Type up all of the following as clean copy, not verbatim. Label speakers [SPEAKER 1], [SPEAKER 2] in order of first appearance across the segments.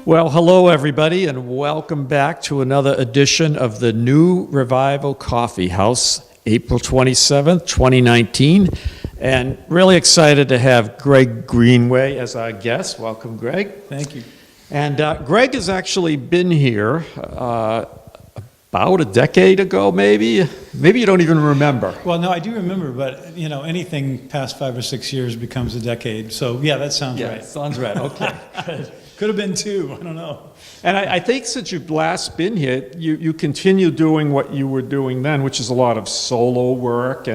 [SPEAKER 1] Well, hello everybody, and welcome back to another edition of the New Revival Coffeehouse, April 27th, 2019. And really excited to have Greg Greenway as our guest. Welcome, Greg.
[SPEAKER 2] Thank you.
[SPEAKER 1] And Greg has actually been here about a decade ago, maybe. Maybe you don't even remember.
[SPEAKER 2] Well, no, I do remember, but you know, anything past 5 or 6 years becomes a decade. So yeah, that sounds right.
[SPEAKER 1] Sounds right. Okay.
[SPEAKER 2] Could have been 2. I don't know.
[SPEAKER 1] And I think since you've last been here, you continue doing what you were doing then, which is a lot of solo work.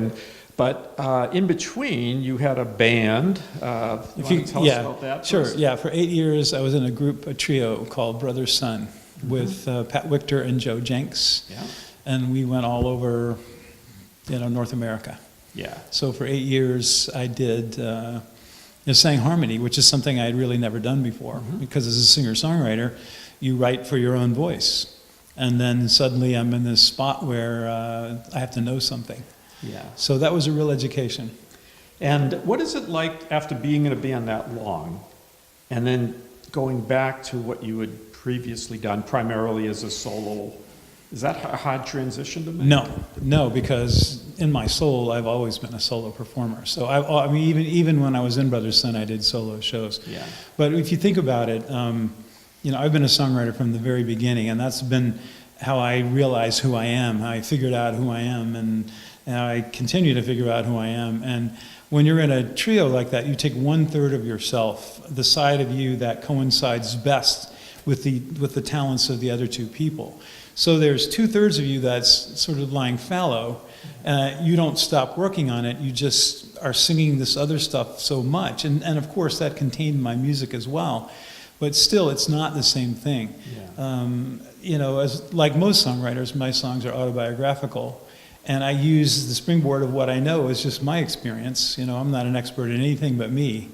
[SPEAKER 1] But in between, you had a band. You want to tell us about that?
[SPEAKER 2] Sure.
[SPEAKER 1] First?
[SPEAKER 2] Yeah, for 8 years, I was in a trio called Brother Son with Pat Wichter and Joe Jenks.
[SPEAKER 1] Yeah.
[SPEAKER 2] And we went all over, North America.
[SPEAKER 1] Yeah.
[SPEAKER 2] So for 8 years, I did. Sang harmony, which is something I had really never done before. Because as a singer-songwriter, you write for your own voice. And then suddenly I'm in this spot where I have to know something.
[SPEAKER 1] Yeah.
[SPEAKER 2] So that was a real education.
[SPEAKER 1] And what is it like after being in a band that long and then going back to what you had previously done primarily as a solo? Is that a hard transition to make?
[SPEAKER 2] No, because in my soul, I've always been a solo performer. So I mean, even when I was in Brother Son, I did solo shows.
[SPEAKER 1] Yeah.
[SPEAKER 2] But if you think about it, I've been a songwriter from the very beginning, and that's been how I realized who I am, how I figured out who I am, and I continue to figure out who I am. And when you're in a trio like that, you take 1/3 of yourself, the side of you that coincides best with the talents of the other two people. So there's 2/3 of you that's sort of lying fallow. You don't stop working on it. You just are singing this other stuff so much. And of course, that contained my music as well. But still, it's not the same thing.
[SPEAKER 1] Yeah.
[SPEAKER 2] As like most songwriters, my songs are autobiographical. And I use the springboard of what I know as just my experience. I'm not an expert in anything but me.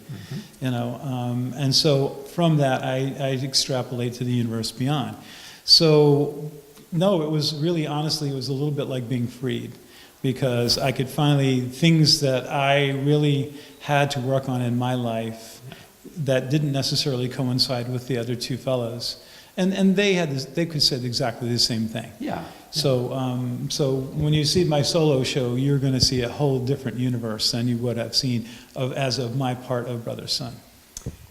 [SPEAKER 2] And so from that, I extrapolate to the universe beyond. So no, it was really, honestly, it was a little bit like being freed, because I could finally, things that I really had to work on in my life that didn't necessarily coincide with the other two fellows. And they had this, they could say exactly the same thing.
[SPEAKER 1] Yeah.
[SPEAKER 2] So when you see my solo show, you're going to see a whole different universe than you would have seen as of my part of Brother Son.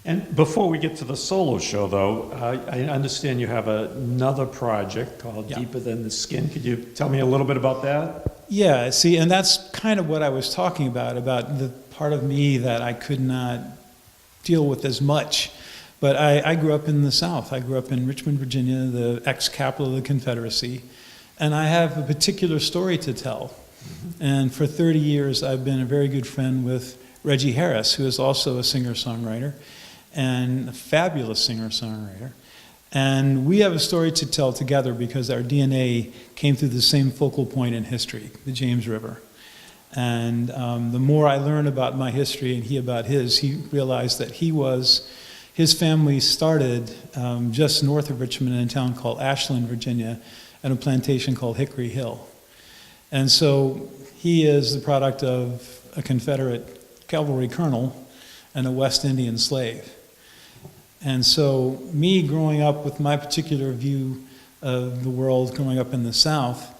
[SPEAKER 1] And before we get to the solo show, though, I understand you have another project called Deeper Than the Skin. Could you tell me a little bit about that?
[SPEAKER 2] Yeah, see, and that's kind of what I was talking about the part of me that I could not deal with as much. But I grew up in the South. I grew up in Richmond, Virginia, the ex-capital of the Confederacy. And I have a particular story to tell. And for 30 years, I've been a very good friend with Reggie Harris, who is also a singer-songwriter and a fabulous singer-songwriter. And we have a story to tell together because our DNA came through the same focal point in history, the James River. And the more I learned about my history and he about his, he realized that his family started just north of Richmond in a town called Ashland, Virginia, at a plantation called Hickory Hill. And so he is the product of a Confederate cavalry colonel and a West Indian slave. And so me growing up with my particular view of the world growing up in the South,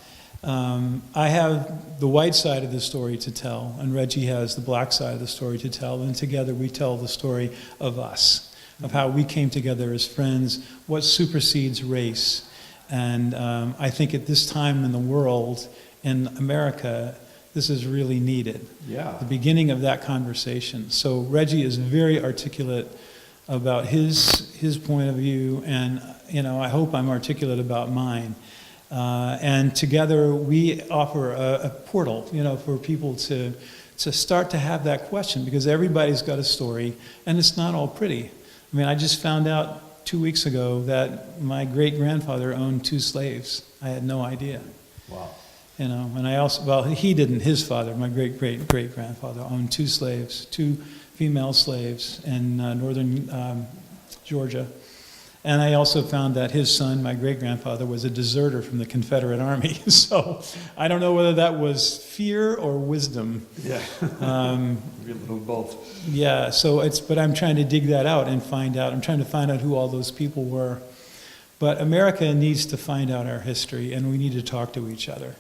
[SPEAKER 2] I have the white side of the story to tell, and Reggie has the black side of the story to tell, and together we tell the story of us, of how we came together as friends, what supersedes race. And I think at this time in the world, in America, this is really needed.
[SPEAKER 1] Yeah.
[SPEAKER 2] The beginning of that conversation. So Reggie is very articulate about his point of view, and I hope I'm articulate about mine. And together we offer a portal, for people to start to have that question, because everybody's got a story, and it's not all pretty. I mean, I just found out 2 weeks ago that my great-grandfather owned 2 slaves. I had no idea.
[SPEAKER 1] Wow.
[SPEAKER 2] And I also, well, he didn't, his father, my great-great-great-grandfather owned 2 slaves, 2 female slaves in northern Georgia. And I also found that his son, my great-grandfather, was a deserter from the Confederate Army. So I don't know whether that was fear or wisdom.
[SPEAKER 1] Yeah. Maybe a little both.
[SPEAKER 2] Yeah, but I'm trying to dig that out and find out. I'm trying to find out who all those people were. But America needs to find out our history, and we need to talk to each other.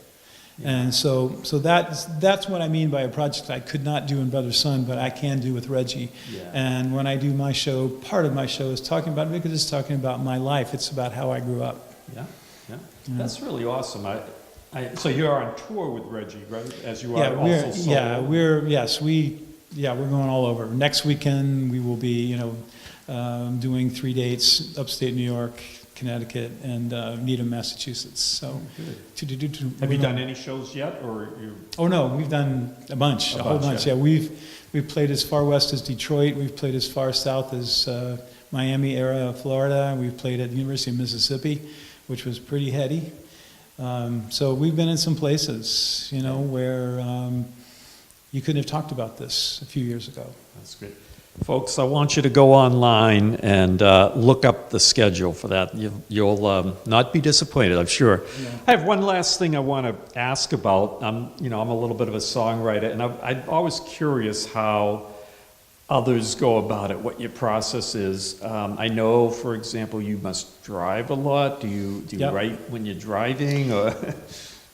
[SPEAKER 2] Yeah. And so that's what I mean by a project I could not do in Brother Sun, but I can do with Reggie. Yeah. And when I do my show, part of my show is talking about it because it's talking about my life. It's about how I grew up.
[SPEAKER 1] Yeah, yeah. That's really awesome. So you're on tour with Reggie, right? As you are also solo.
[SPEAKER 2] We're going all over. Next weekend we will be, doing 3 dates, upstate New York, Connecticut, and Needham, Massachusetts. So,
[SPEAKER 1] have you done any shows yet, or you?
[SPEAKER 2] Oh no, we've done a whole bunch. Yeah, we've played as far west as Detroit. We've played as far south as Miami area of Florida. We've played at the University of Mississippi, which was pretty heady. So we've been in some places, where you couldn't have talked about this a few years ago.
[SPEAKER 1] That's great. Folks, I want you to go online and look up the schedule for that. You'll not be disappointed, I'm sure. Yeah. I have one last thing I want to ask about. I'm a little bit of a songwriter, and I'm always curious how others go about it, what your process is. I know, for example, you must drive a lot. Do you write when you're driving? Or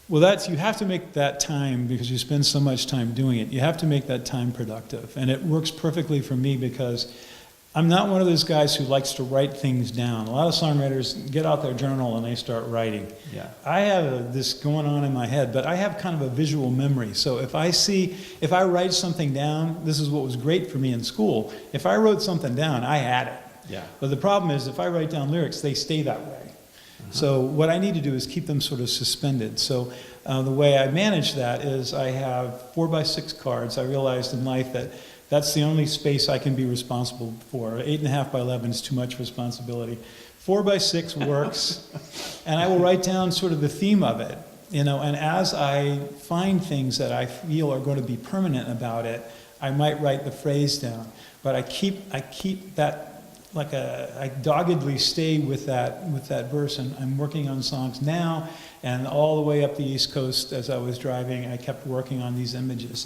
[SPEAKER 2] Well, you have to make that time, because you spend so much time doing it, you have to make that time productive. And it works perfectly for me because I'm not one of those guys who likes to write things down. A lot of songwriters get out their journal and they start writing. Yeah. I have this going on in my head, but I have kind of a visual memory. So if I write something down, this is what was great for me in school. If I wrote something down, I had it. Yeah. But the problem is, if I write down lyrics, they stay that way. So what I need to do is keep them sort of suspended. So the way I manage that is I have 4x6 cards. I realized in life that that's the only space I can be responsible for. 8.5 by 11 is too much responsibility. 4x6 works, and I will write down sort of the theme of it, and as I find things that I feel are going to be permanent about it, I might write the phrase down. But I keep that. I doggedly stay with that verse, and I'm working on songs now, and all the way up the East Coast as I was driving, I kept working on these images,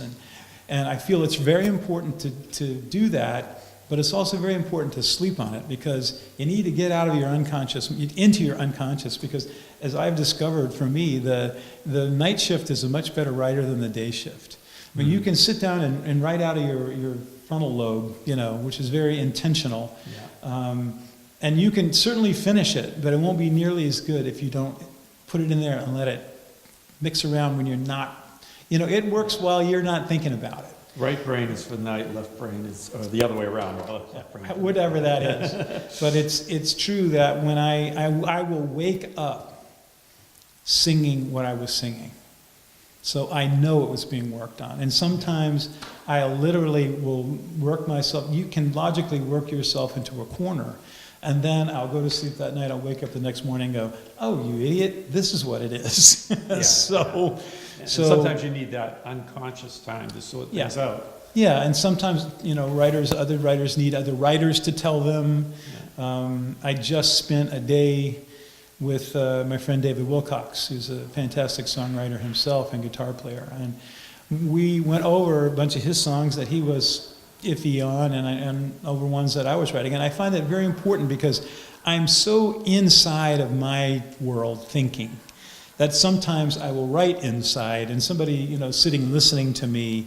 [SPEAKER 2] and I feel it's very important to do that, but it's also very important to sleep on it, because you need to get out of your unconscious, into your unconscious, because as I've discovered, for me, the night shift is a much better writer than the day shift. I mean, you can sit down and write out of your frontal lobe, which is very intentional. Yeah. And you can certainly finish it, but it won't be nearly as good if you don't put it in there and let it mix around when you're not, it works while you're not thinking about it.
[SPEAKER 1] Right brain is for night, left brain is the other way around.
[SPEAKER 2] Whatever that is. But it's true that when I will wake up singing what I was singing. So I know it was being worked on. And sometimes I literally will work myself. You can logically work yourself into a corner. And then I'll go to sleep that night. I'll wake up the next morning and go, oh, you idiot, this is what it is.
[SPEAKER 1] Yeah, so sometimes you need that unconscious time to sort things out.
[SPEAKER 2] Yeah, and sometimes, other writers need other writers to tell them. Yeah. I just spent a day with my friend David Wilcox, who's a fantastic songwriter himself and guitar player. And we went over a bunch of his songs that he was iffy on, and over ones that I was writing. And I find that very important, because I'm so inside of my world thinking that sometimes I will write inside, and somebody, sitting listening to me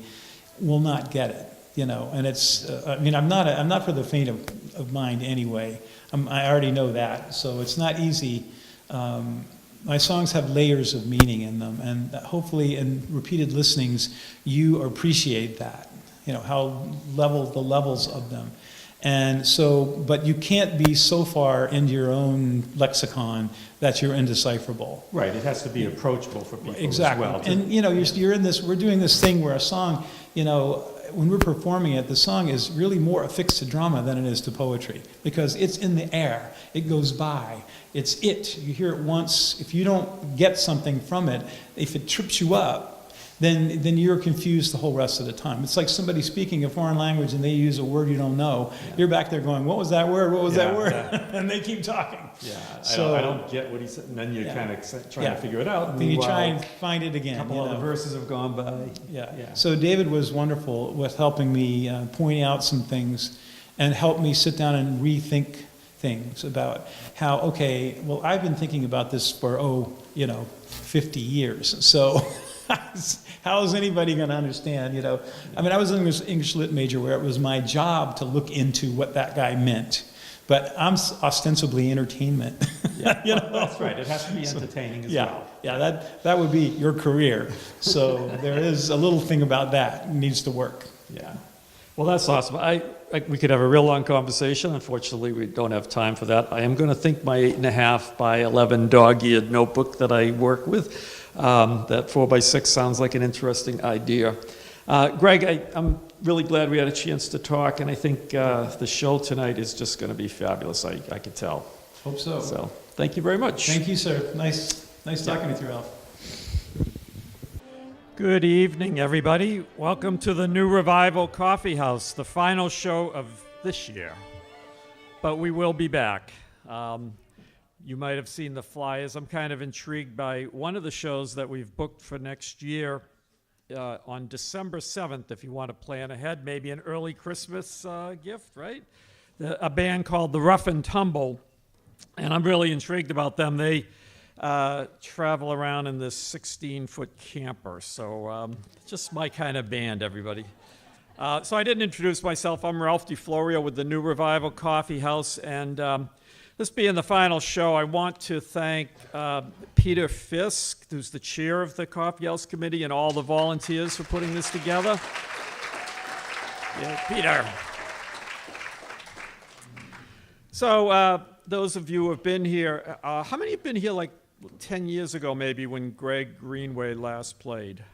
[SPEAKER 2] will not get it. And it's, I'm not for the faint of mind anyway. I already know that, so it's not easy. My songs have layers of meaning in them, and hopefully in repeated listenings you appreciate that, how the levels of them. And so, but you can't be so far into your own lexicon that you're indecipherable.
[SPEAKER 1] Right, it has to be approachable for people
[SPEAKER 2] exactly.
[SPEAKER 1] as well.
[SPEAKER 2] And you're in this, we're doing this thing where a song, when we're performing it, the song is really more affixed to drama than it is to poetry, because it's in the air, it goes by, you hear it once. If you don't get something from it, if it trips you up, then you're confused the whole rest of the time. It's like somebody speaking a foreign language and they use a word you don't know. Yeah. You're back there going, what was that word? What was that word? Yeah. And they keep talking.
[SPEAKER 1] Yeah,
[SPEAKER 2] so,
[SPEAKER 1] I don't get what he said. And then you kind of trying to figure it out.
[SPEAKER 2] Then you try and find it again.
[SPEAKER 1] A couple other verses have gone by.
[SPEAKER 2] Yeah. So David was wonderful with helping me point out some things and help me sit down and rethink things about how, okay, well, I've been thinking about this for, 50 years. So how is anybody going to understand, I mean, I was an English lit major where it was my job to look into what that guy meant. But I'm ostensibly entertainment.
[SPEAKER 1] Yeah, that's right. It has to be entertaining as well.
[SPEAKER 2] Yeah, that would be your career. So there is a little thing about that. It needs to work.
[SPEAKER 1] Yeah. Well, that's awesome. We could have a real long conversation. Unfortunately, we don't have time for that. I am going to think my 8.5 by 11 dog-eared notebook that I work with. That 4x6 sounds like an interesting idea. Greg, I'm really glad we had a chance to talk, and I think the show tonight is just going to be fabulous. I can tell.
[SPEAKER 2] Hope so.
[SPEAKER 1] So, thank you very much.
[SPEAKER 2] Thank you, sir. Nice talking with you, Ralph.
[SPEAKER 1] Good evening, everybody. Welcome to the New Revival Coffeehouse, the final show of this year. But we will be back. You might have seen the flyers. I'm kind of intrigued by one of the shows that we've booked for next year on December 7th, if you want to plan ahead, maybe an early Christmas gift, right? A band called The Rough and Tumble, and I'm really intrigued about them. They travel around in this 16-foot camper, so just my kind of band, everybody. So I didn't introduce myself. I'm Ralph DeFlorio with the New Revival Coffeehouse, and this being the final show, I want to thank Peter Fisk, who's the chair of the Coffeehouse Committee, and all the volunteers for putting this together. Yeah, Peter. So those of you who have been here, how many have been here like 10 years ago maybe when Greg Greenway last played?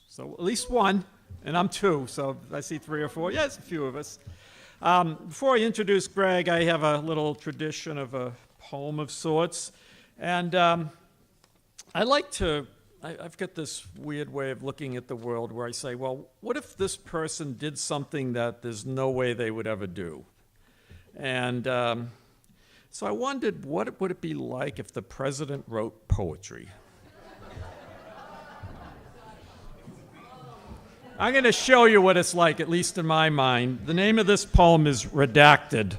[SPEAKER 1] So at least one, and I'm two, so I see 3 or 4. Yeah, it's a few of us. Before I introduce Greg, I have a little tradition of a poem of sorts. And I've got this weird way of looking at the world where I say, well, what if this person did something that there's no way they would ever do? And so I wondered, what would it be like if the president wrote poetry? I'm going to show you what it's like, at least in my mind. The name of this poem is Redacted.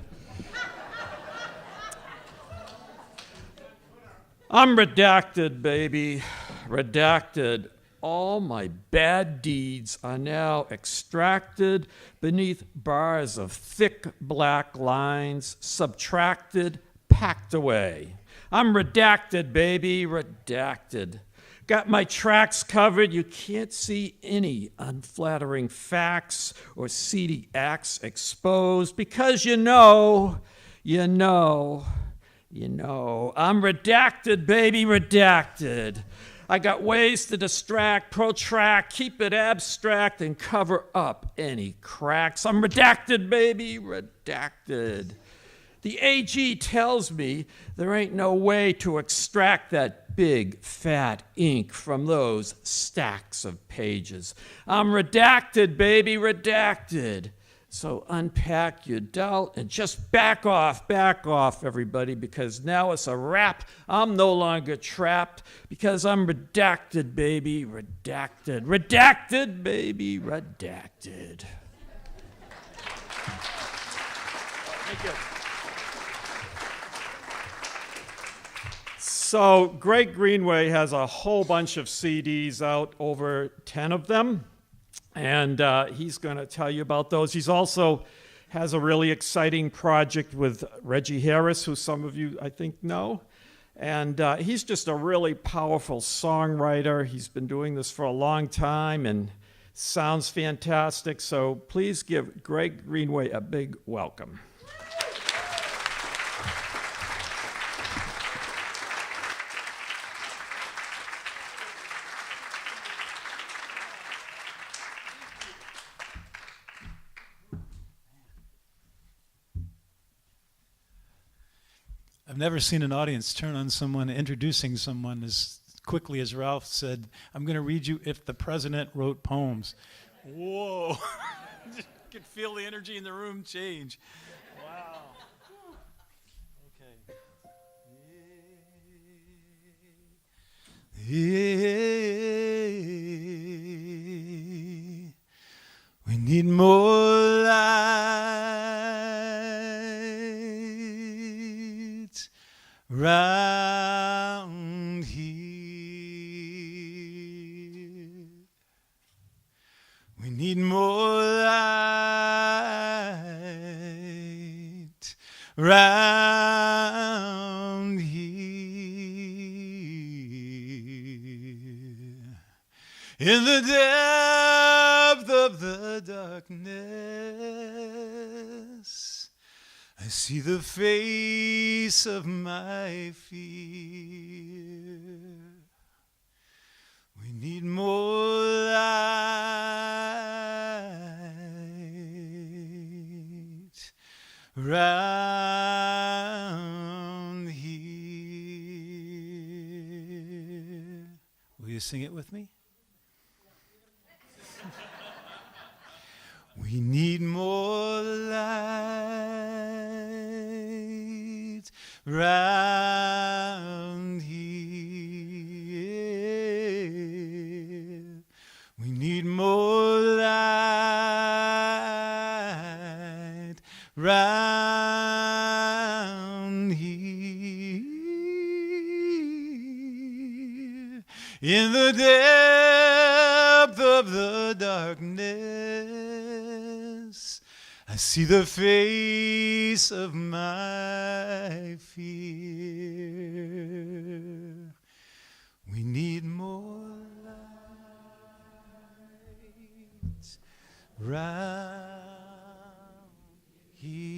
[SPEAKER 1] I'm redacted, baby, redacted. All my bad deeds are now extracted beneath bars of thick black lines, subtracted, packed away. I'm redacted, baby, redacted. Got my tracks covered. You can't see any unflattering facts or seedy acts exposed because you know. I'm redacted, baby, redacted. I got ways to distract, protract, keep it abstract, and cover up any cracks. I'm redacted, baby, redacted. The AG tells me there ain't no way to extract that big, fat ink from those stacks of pages. I'm redacted, baby, redacted. So unpack your doubt and just back off, everybody, because now it's a wrap. I'm no longer trapped because I'm redacted, baby, redacted. Redacted, baby, redacted. Thank you. So Greg Greenway has a whole bunch of CDs out, over 10 of them. And he's going to tell you about those. He's also has a really exciting project with Reggie Harris, who some of you, I think, know. And he's just a really powerful songwriter. He's been doing this for a long time and sounds fantastic. So please give Greg Greenway a big welcome.
[SPEAKER 2] I've never seen an audience turn on someone introducing someone as quickly as Ralph said, I'm going to read you If the President Wrote Poems. Whoa. You could feel the energy in the room change. Wow. Okay. We need more light round here. We need more light round here. In the depth of the darkness, I see the face of my fear. We need more light round here. Will you sing it with me? We need more light round here. We need more light round here. In the depth of the darkness, I see the face of my fear. We need more light round here.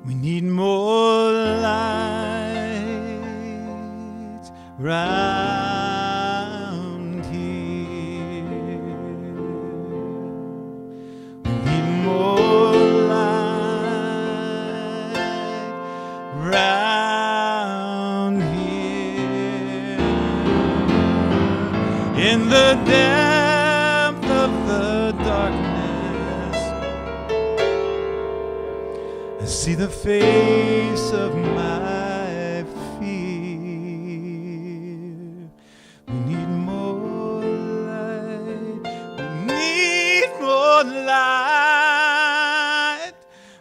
[SPEAKER 2] We need more light round here. We need more light round here. In the depth of the darkness, I see the face of my fear. We need more light. We need more light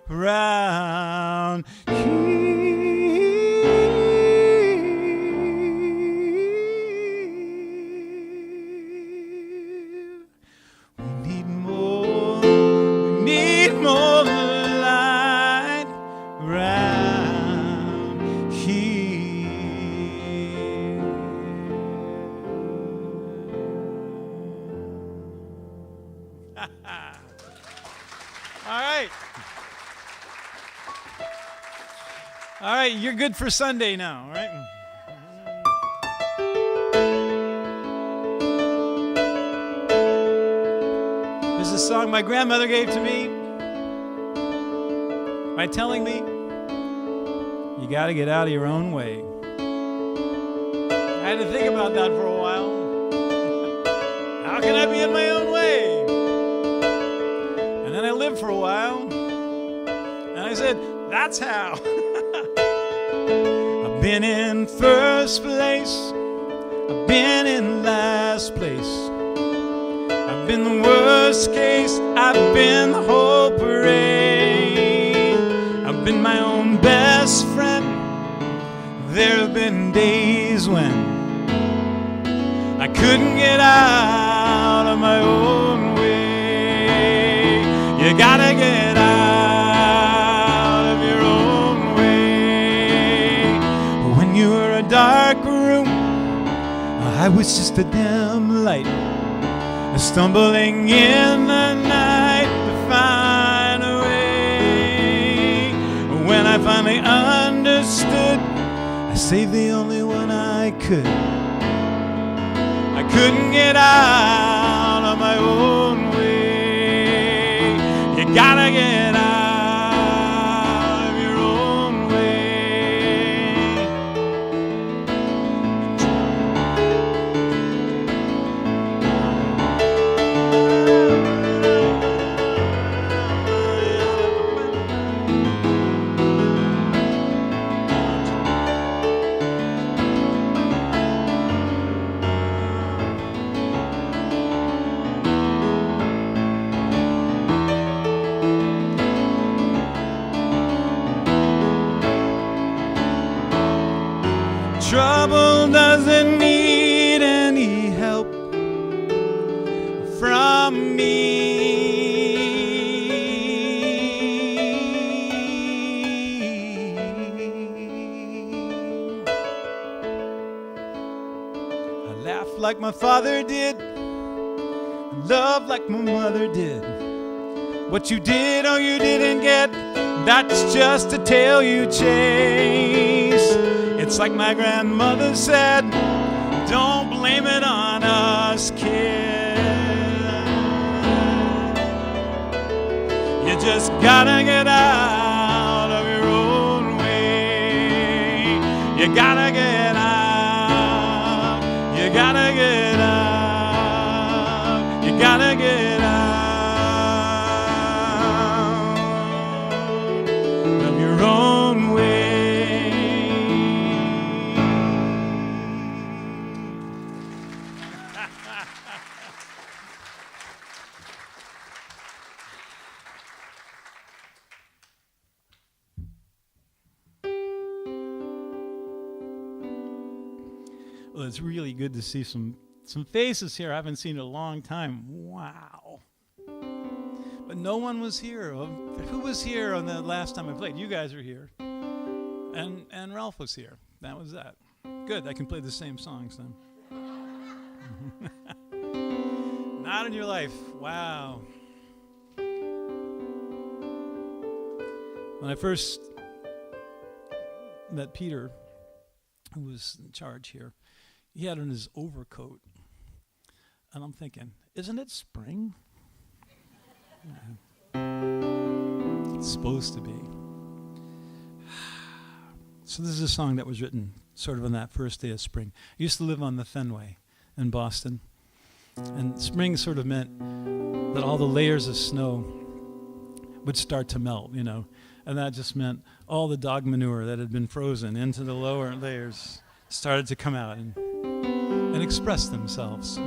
[SPEAKER 2] round here. We need more light round here. All right. All right, you're good for Sunday now, all right? This is a song my grandmother gave to me by telling me, you got to get out of your own way. I had to think about that for a while. How can I be in my own way? And then I lived for a while, and I said, that's how. I've been in first place, I've been in last place, I've been the worst case, I've been the whole parade, I've been my on days when I couldn't get out of my own way. You gotta get out of your own way. When you were a dark room, I was just a dim light, stumbling in the night to find a way. When I finally understood, I saved the only one I could. I couldn't get out of my own way. You gotta get out of your own way. Trouble doesn't need any help from me. I laugh like my father did, love like my mother did. What you did or you didn't get, that's just a tale you chase. It's like my grandmother said, don't blame it on us kids. You just gotta get out of your own way. You gotta get out. You gotta get out. You gotta get out of your own way. Well, it's really good to see some faces here I haven't seen in a long time. Wow. But no one was here. Who was here on the last time I played? You guys are here. And Ralph was here. That was that. Good, I can play the same songs then. Not in your life. Wow. When I first met Peter, who was in charge here, he had on his overcoat. And I'm thinking, isn't it spring? It's supposed to be. So this is a song that was written sort of on that first day of spring. I used to live on the Fenway in Boston. And spring sort of meant that all the layers of snow would start to melt, you know. And that just meant all the dog manure that had been frozen into the lower layers started to come out and express themselves.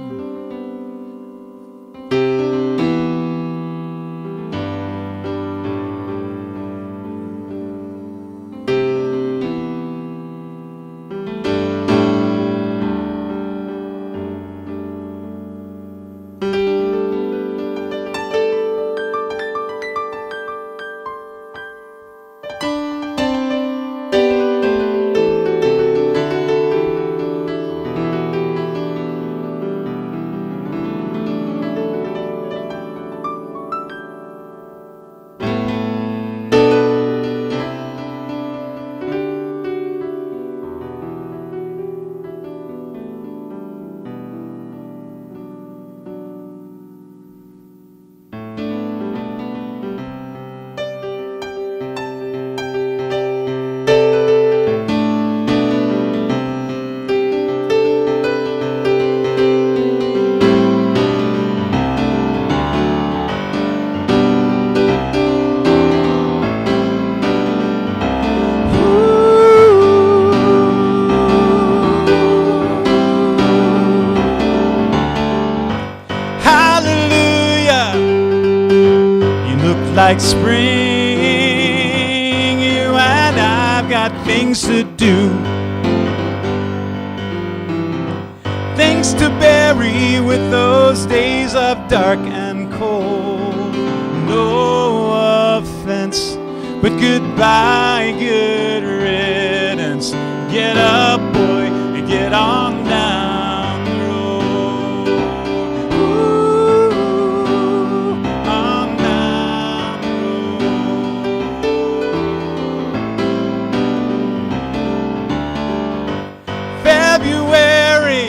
[SPEAKER 2] Like spring, you and I've got things to do. things to bury with those days of dark and cold. No offense, but goodbye, good riddance. Get up, boy, and get on down the road. Ooh, on down the road. February,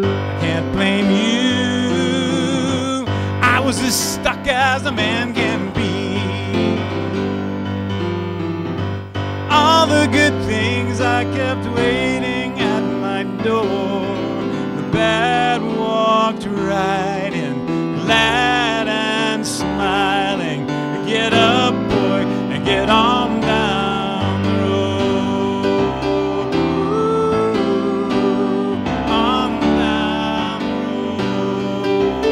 [SPEAKER 2] I can't blame you. I was as stuck as a man can be. All the good things I kept waiting at my door. The bad walked right in, glad and smiling. Get up, boy, and get on down the road. Ooh, on down the road.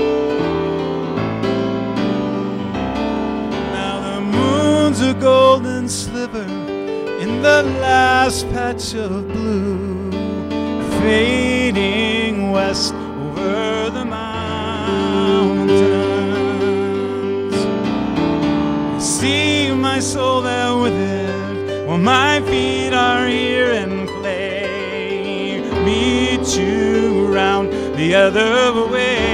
[SPEAKER 2] Now the moon's a golden sliver in the last patch of blue, fading west over the mountains. See my soul there with it, while my feet are here in clay. Meet you round the other way.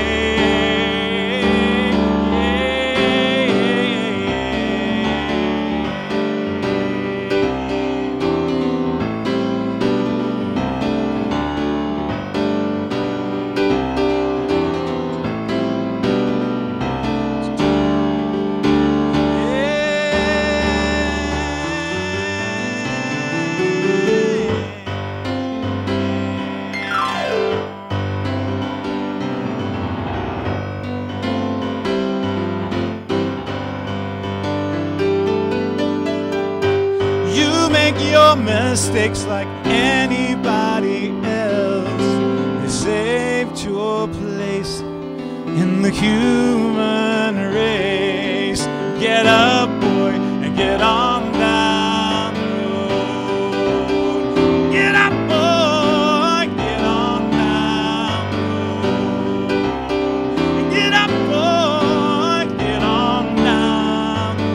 [SPEAKER 2] Your mistakes like anybody else. They saved your place in the human race. Get up, boy, and get on down the road. Get up, boy, get on down the road. Get up, boy, get on down the road.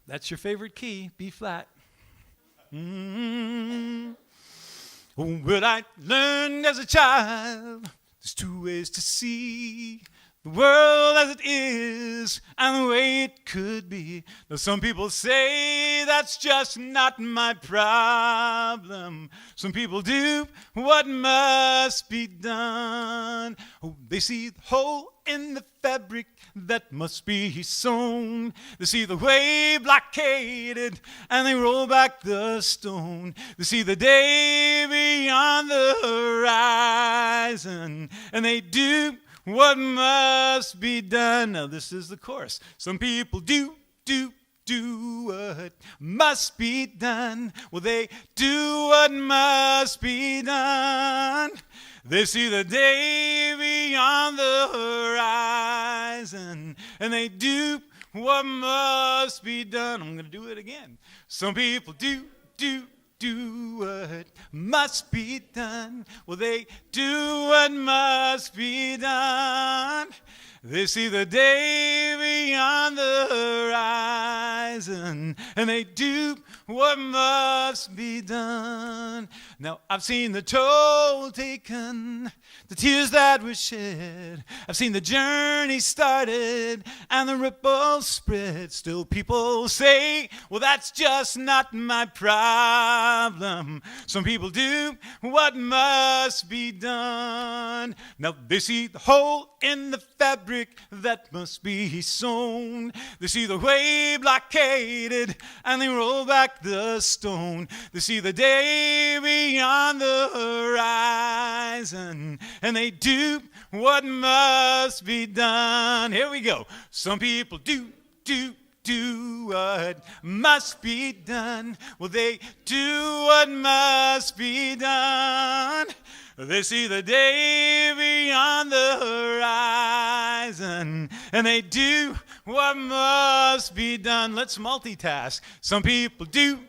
[SPEAKER 2] That's your favorite key, B flat. Oh, but I learned as a child there's two ways to see the world as it is and the way it could be. Now some people say that's just not my problem. Some people do what must be done. Oh, they see the hole in the fabric that must be sewn. They see the way blockaded and they roll back the stone. They see the day beyond the horizon and they do what must be done. Now this is the chorus. Some people do what must be done. Well, they do what must be done. They see the day beyond the horizon and they do what must be done. I'm going to do it again. Some people do what must be done. Well, they do what must be done. They see the day beyond the horizon and they do what must be done. Now, I've seen the toll taken, the tears that were shed. I've seen the journey started and the ripples spread. Still people say, well, that's just not my problem. Some people do what must be done. Now, they see the hole in the fabric that must be sewn. They see the way blockade
[SPEAKER 3] waited, and they rolled back the stone. They see the day beyond the horizon, and they do what must be done. Here we go. Some people do what must be done. Well, they do what must be done. They see the day beyond the horizon, and they do what must be done. Let's multitask. Some people do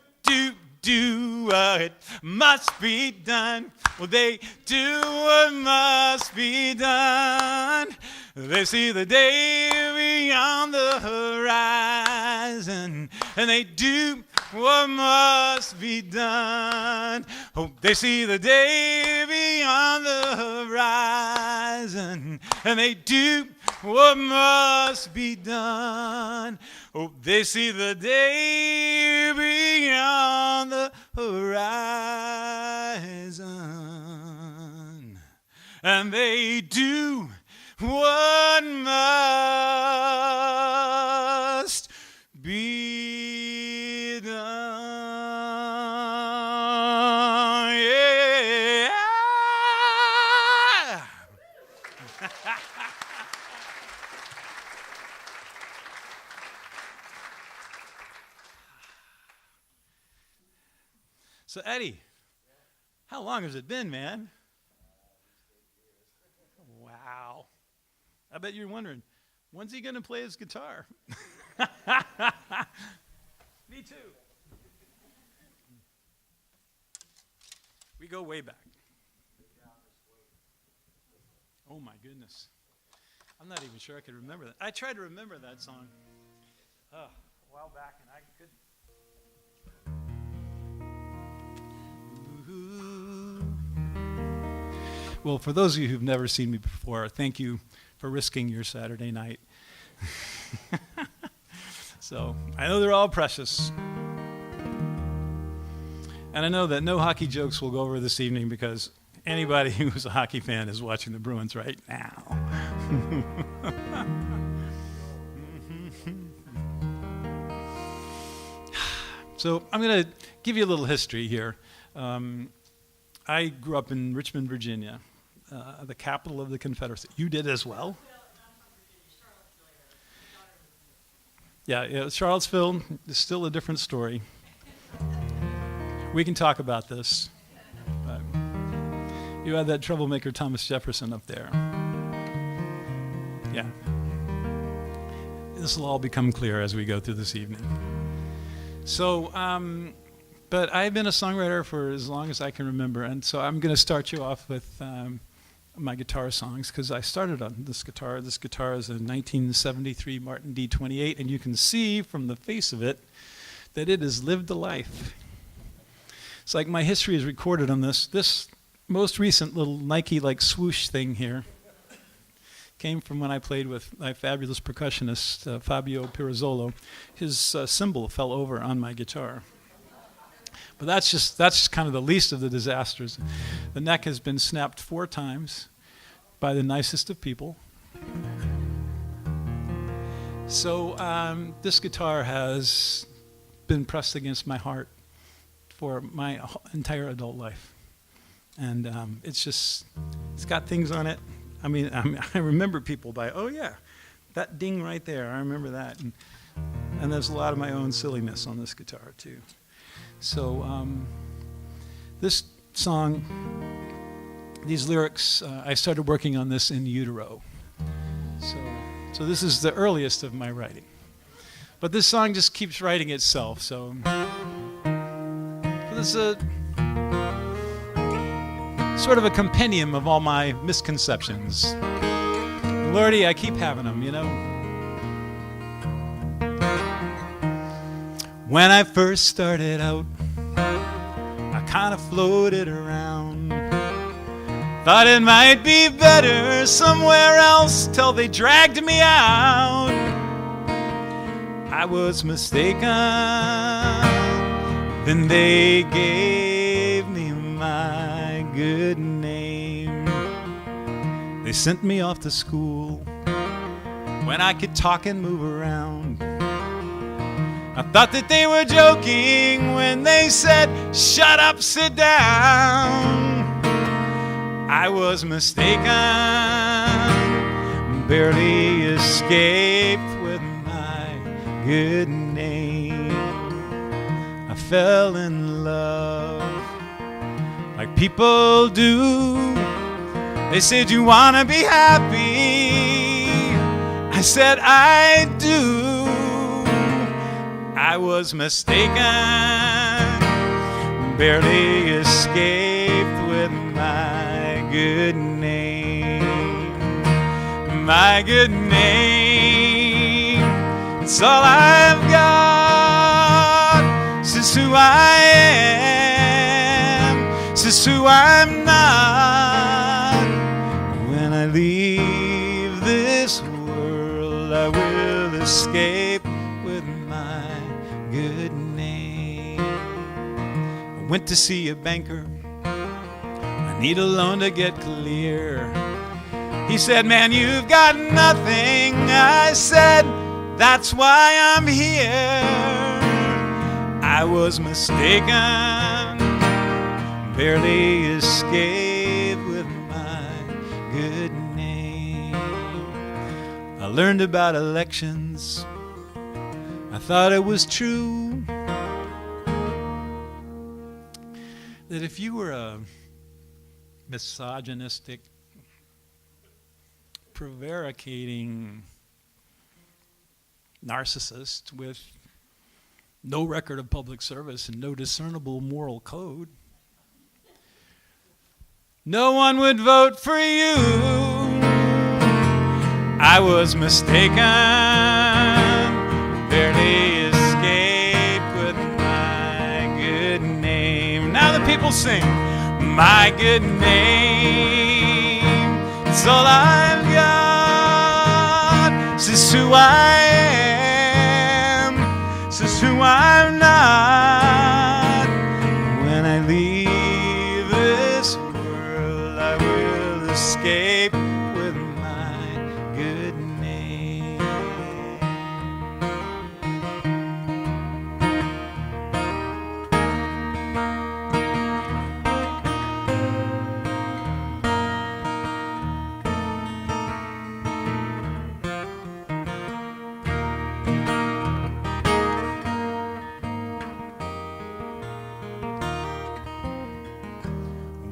[SPEAKER 3] what must be done. Well, they do what must be done. They see the day beyond the horizon, and they do what must be done. Oh, they see the day beyond the horizon, and they do what must be done. Oh, they see the day beyond the horizon, and they do what must be done. Yeah. So, Eddie, how long has it been, man? Wow. I bet you're wondering, when's he going to play his guitar? Me too. We go way back. Oh my goodness. I'm not even sure I could remember that. I tried to remember that song a while back, and I couldn't. Well, for those of you who've never seen me before, thank you for risking your Saturday night. So, I know they're all precious. And I know that no hockey jokes will go over this evening because anybody who's a hockey fan is watching the Bruins right now. So, I'm going to give you a little history here. I grew up in Richmond, Virginia, the capital of the Confederacy. You did as well? Yeah, Charlottesville is still a different story. We can talk about this. But you had that troublemaker Thomas Jefferson up there. Yeah. This will all become clear as we go through this evening. So, but I've been a songwriter for as long as I can remember, and so I'm going to start you off with my guitar songs, because I started on this guitar. This guitar is a 1973 Martin D28, and you can see from the face of it that it has lived a life. It's like my history is recorded on this. This most recent little Nike-like swoosh thing here came from when I played with my fabulous percussionist, Fabio Pirazzolo. His cymbal fell over on my guitar. But that's just kind of the least of the disasters. The neck has been snapped 4 times by the nicest of people. So this guitar has been pressed against my heart for my entire adult life. And it's got things on it. I mean, I remember people by, oh yeah, that ding right there, I remember that. And there's a lot of my own silliness on this guitar too. So this song, these lyrics, I started working on this in utero. So this is the earliest of my writing. But this song just keeps writing itself. So this is a sort of a compendium of all my misconceptions. Lordy, I keep having them, you know. When I first started out, I kind of floated around. Thought it might be better somewhere else till they dragged me out. I was mistaken, then they gave me my good name. They sent me off to school when I could talk and move around. I thought that they were joking when they said, "Shut up, sit down." I was mistaken, barely escaped with my good name. I fell in love like people do. They said, "You wanna be happy?" I said, "I do." I was mistaken, barely escaped with my good name. My good name, it's all I've got. This is who I am, this is who I'm not. When I leave this world, I will escape with my good name. I went to see a banker. I need a loan to get clear. He said, "Man, you've got nothing." I said, "That's why I'm here." I was mistaken, barely escaped with my good name. I learned about elections. I thought it was true that if you were a misogynistic, prevaricating narcissist with no record of public service and no discernible moral code, no one would vote for you. I was mistaken, barely escaped with my good name. Now the people sing, "My good name, it's all I've got. This is who I am, this is who I'm not. When I leave this world, I will escape with my good name."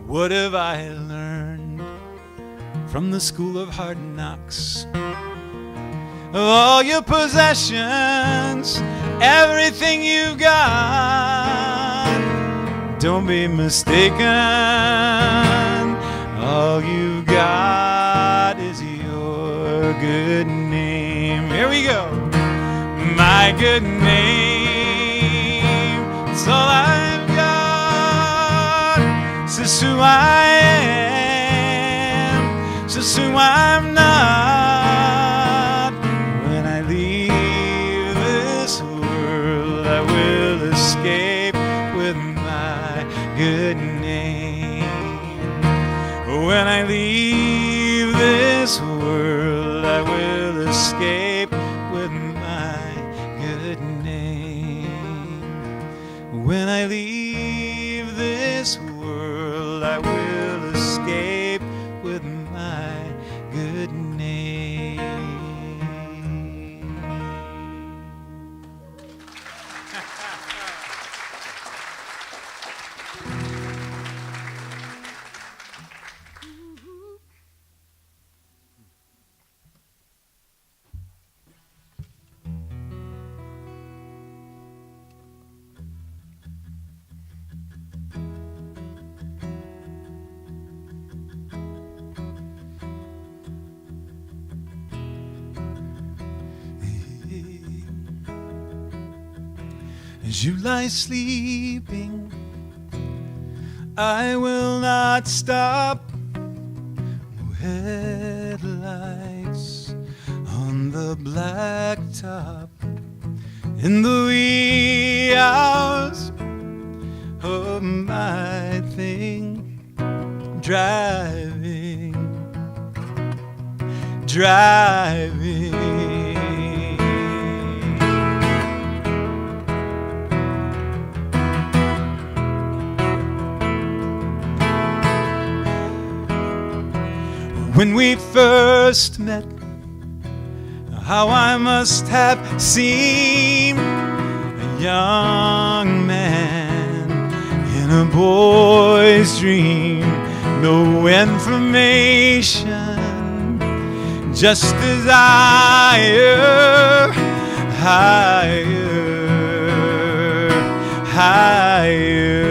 [SPEAKER 3] What have I learned from the school of hard knocks? Of all your possessions, everything you've got, don't be mistaken, all you've got is your good name. Here we go. My good name, it's all I've got. This is who I am, this is who I'm not. When I leave this world, I will escape with my good name. When I leave this world, I will escape with my good name. When I leave this world, I will escape with my good name. As you lie sleeping, I will not stop. No headlights on the blacktop in the wee hours of my thing. Driving. when we first met, how I must have seemed a young man in a boy's dream. No information, just desire, higher, higher.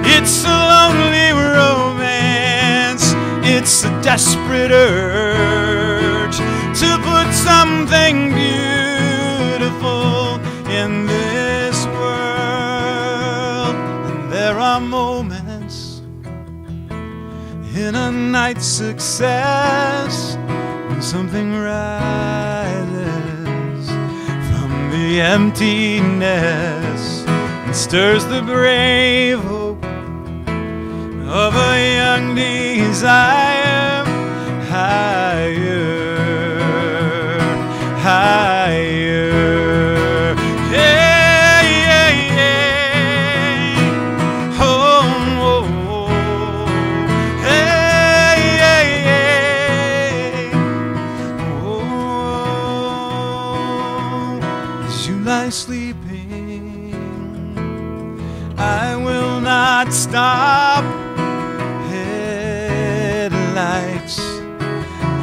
[SPEAKER 3] It's a lonely romance, it's a desperate urge to put something beautiful in this world. And there are moments in a night's success when something rises from the emptiness and stirs the brave hope of a young desire, higher, higher. Yeah, yeah, yeah. Oh, oh, oh. Hey, yeah, yeah. Oh, as you lie sleeping, I will not stop. Headlights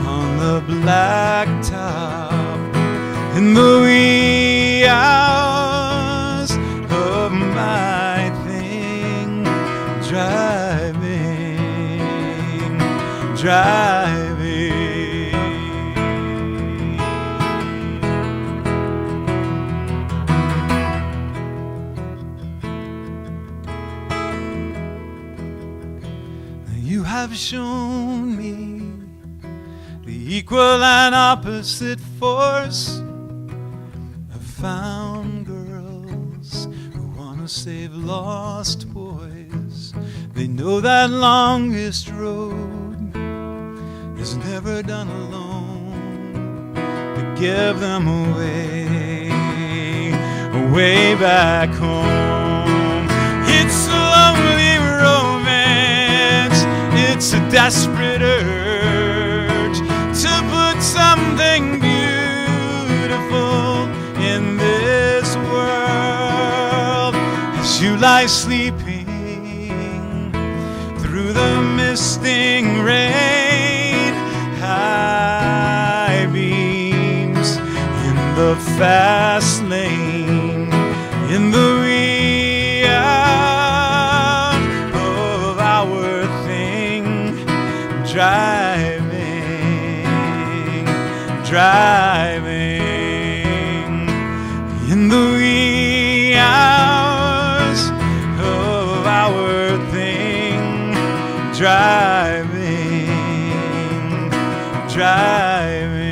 [SPEAKER 3] on the blacktop in the wee hours of my thing, driving, driving. You have shown me the equal and opposite force. I've found girls who want to save lost boys. They know that longest road is never done alone. They give them away, away back home. It's a lonely romance, it's a desperate urge to put something beautiful in this world. As you lie sleeping through the misting rain, high beams in the fast lane, in the wee hour of our thing, driving, driving, in the wee hours of our thing, driving, driving.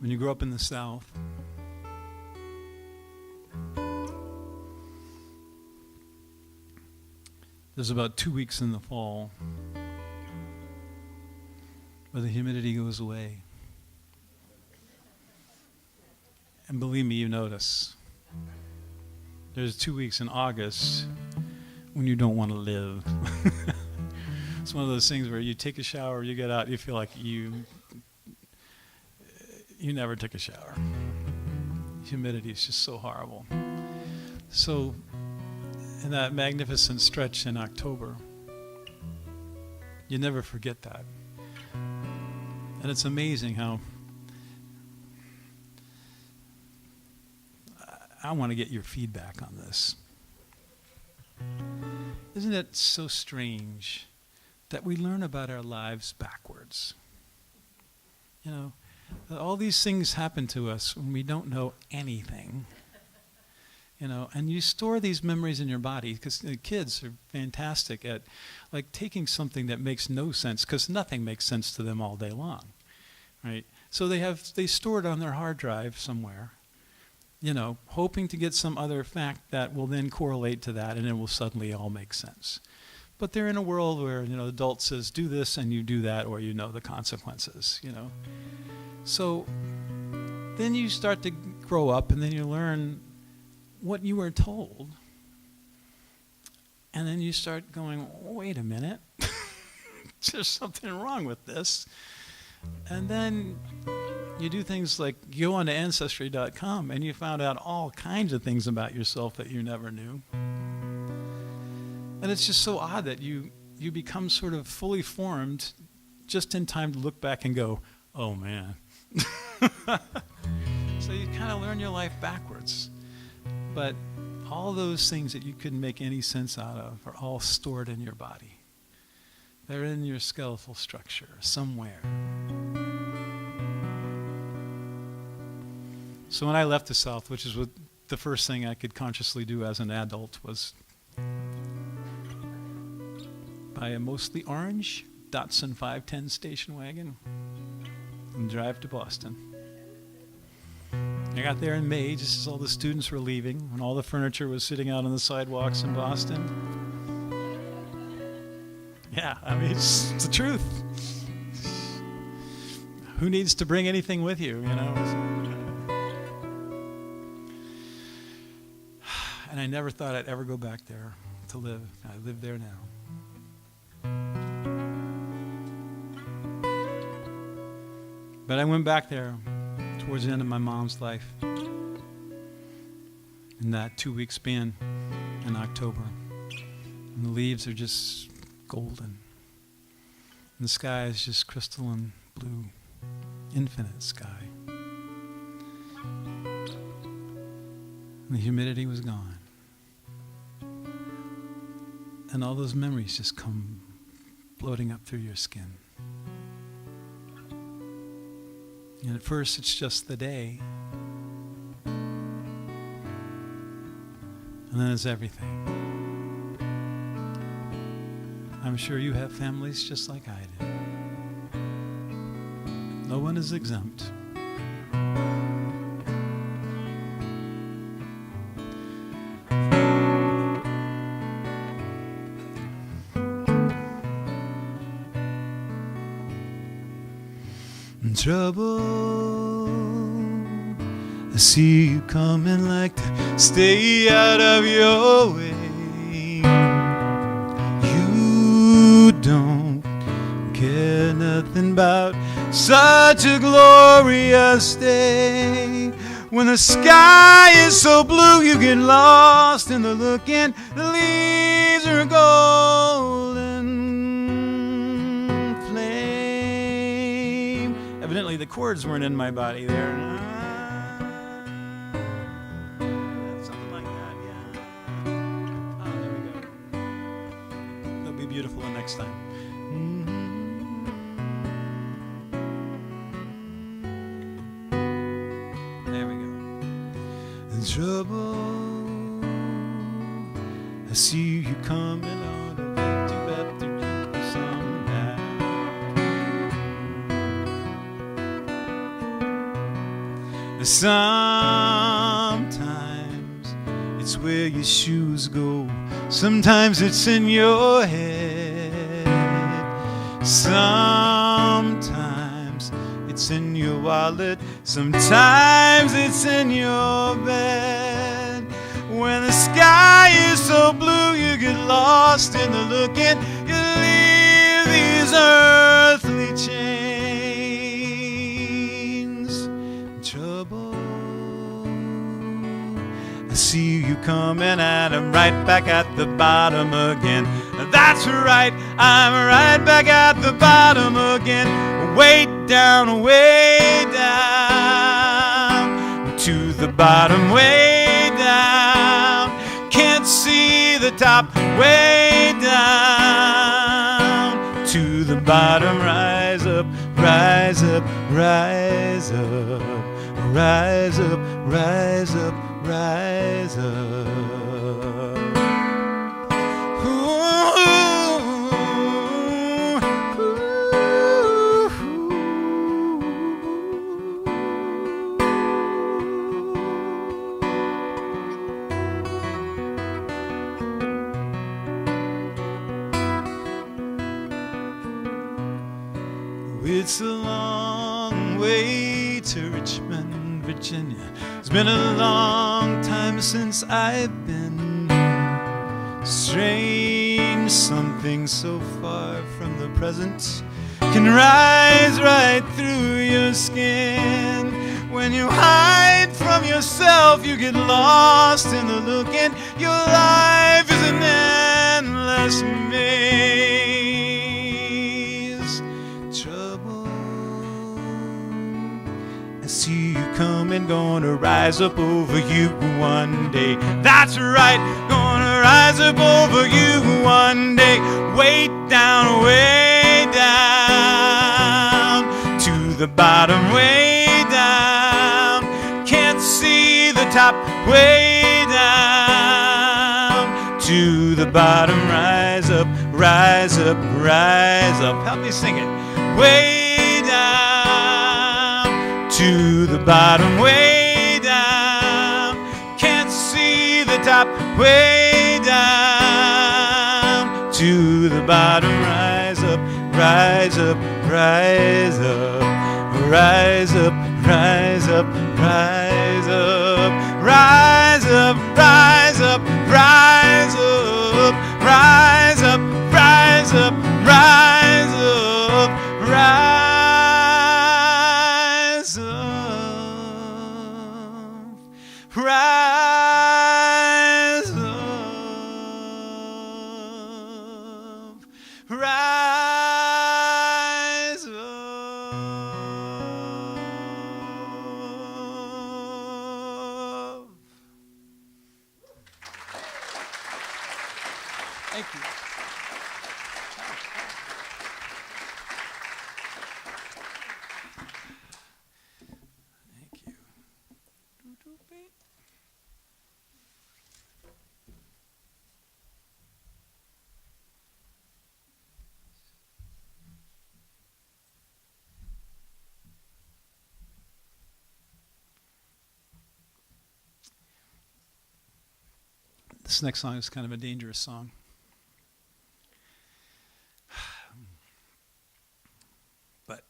[SPEAKER 3] When you grow up in the South, there's about 2 weeks in the fall where the humidity goes away. And believe me, you notice. There's 2 weeks in August when you don't want to live. It's one of those things where you take a shower, you get out, you feel like you never took a shower. Humidity is just so horrible. So, in that magnificent stretch in October, you never forget that. And it's amazing how I want to get your feedback on this. Isn't it so strange that we learn about our lives backwards? You know, All these things happen to us when we don't know anything. And you store these memories in your body, because the kids are fantastic at like taking something that makes no sense, because nothing makes sense to them all day long, right? So they store it on their hard drive somewhere, hoping to get some other fact that will then correlate to that, and it will suddenly all make sense. But they're in a world where, the adult says, do this, and you do that, or the consequences, So then you start to grow up, and then you learn what you were told. And then you start going, wait a minute, there's something wrong with this. And then you do things like go on to Ancestry.com, and you found out all kinds of things about yourself that you never knew. And it's just so odd that you become sort of fully formed just in time to look back and go, oh man. So you kind of learn your life backwards. But all those things that you couldn't make any sense out of are all stored in your body. They're in your skeletal structure somewhere. So when I left the South, which is what the first thing I could consciously do as an adult, was buy a mostly orange Datsun 510 station wagon and drive to Boston. I got there in May, just as all the students were leaving, when all the furniture was sitting out on the sidewalks in Boston. Yeah, it's the truth. Who needs to bring anything with you, And I never thought I'd ever go back there to live. I live there now. But I went back there towards the end of my mom's life, in that 2-week span in October. And the leaves are just golden. And the sky is just crystalline blue, infinite sky. And the humidity was gone. And all those memories just come floating up through your skin. And at first it's just the day. And then it's everything. I'm sure you have families just like I do. No one is exempt. Trouble, I see you coming like to stay out of your way. You don't care nothing about such a glorious day. When the sky is so blue you get lost in the looking, the leaves are golden. Evidently the chords weren't in my body there. Something like that, yeah. Oh, there we go. That'll be beautiful the next time. There we go. In trouble, I see you coming on a way too bad to do somehow. Sometimes it's where your shoes go. Sometimes it's in your head. Sometimes it's in your wallet. Sometimes it's in your bed. When the sky is so blue you get lost in the looking. You leave these earthly chains. Trouble, I see you coming and I'm right back at the bottom again. That's right, I'm right back at the bottom again. Way down, to the bottom, way down. Can't see the top, way down to the bottom. Rise up, rise rise up, rise up, rise up, rise up, rise up. It's a long way to Richmond, Virginia. It's been a long time since I've been. Strange, something so far from the present can rise right through your skin. When you hide from yourself, you get lost in the look, and your life is an endless maze. Trouble, I see you coming, gonna rise up over you one day. That's right, gonna rise up over you one day. Way down, to the bottom, way down. Can't see the top, way down to the bottom. Rise up, rise up, rise up. Help me sing it. Way down to the bottom, way down. Can't see the top, way down to the bottom. Rise up, rise up, rise up, rise up, rise up, rise up, rise up, rise up, rise up, rise up, rise up, rise up, rise up, rise up, rise up. Thank you. Thank you. This next song is kind of a dangerous song. But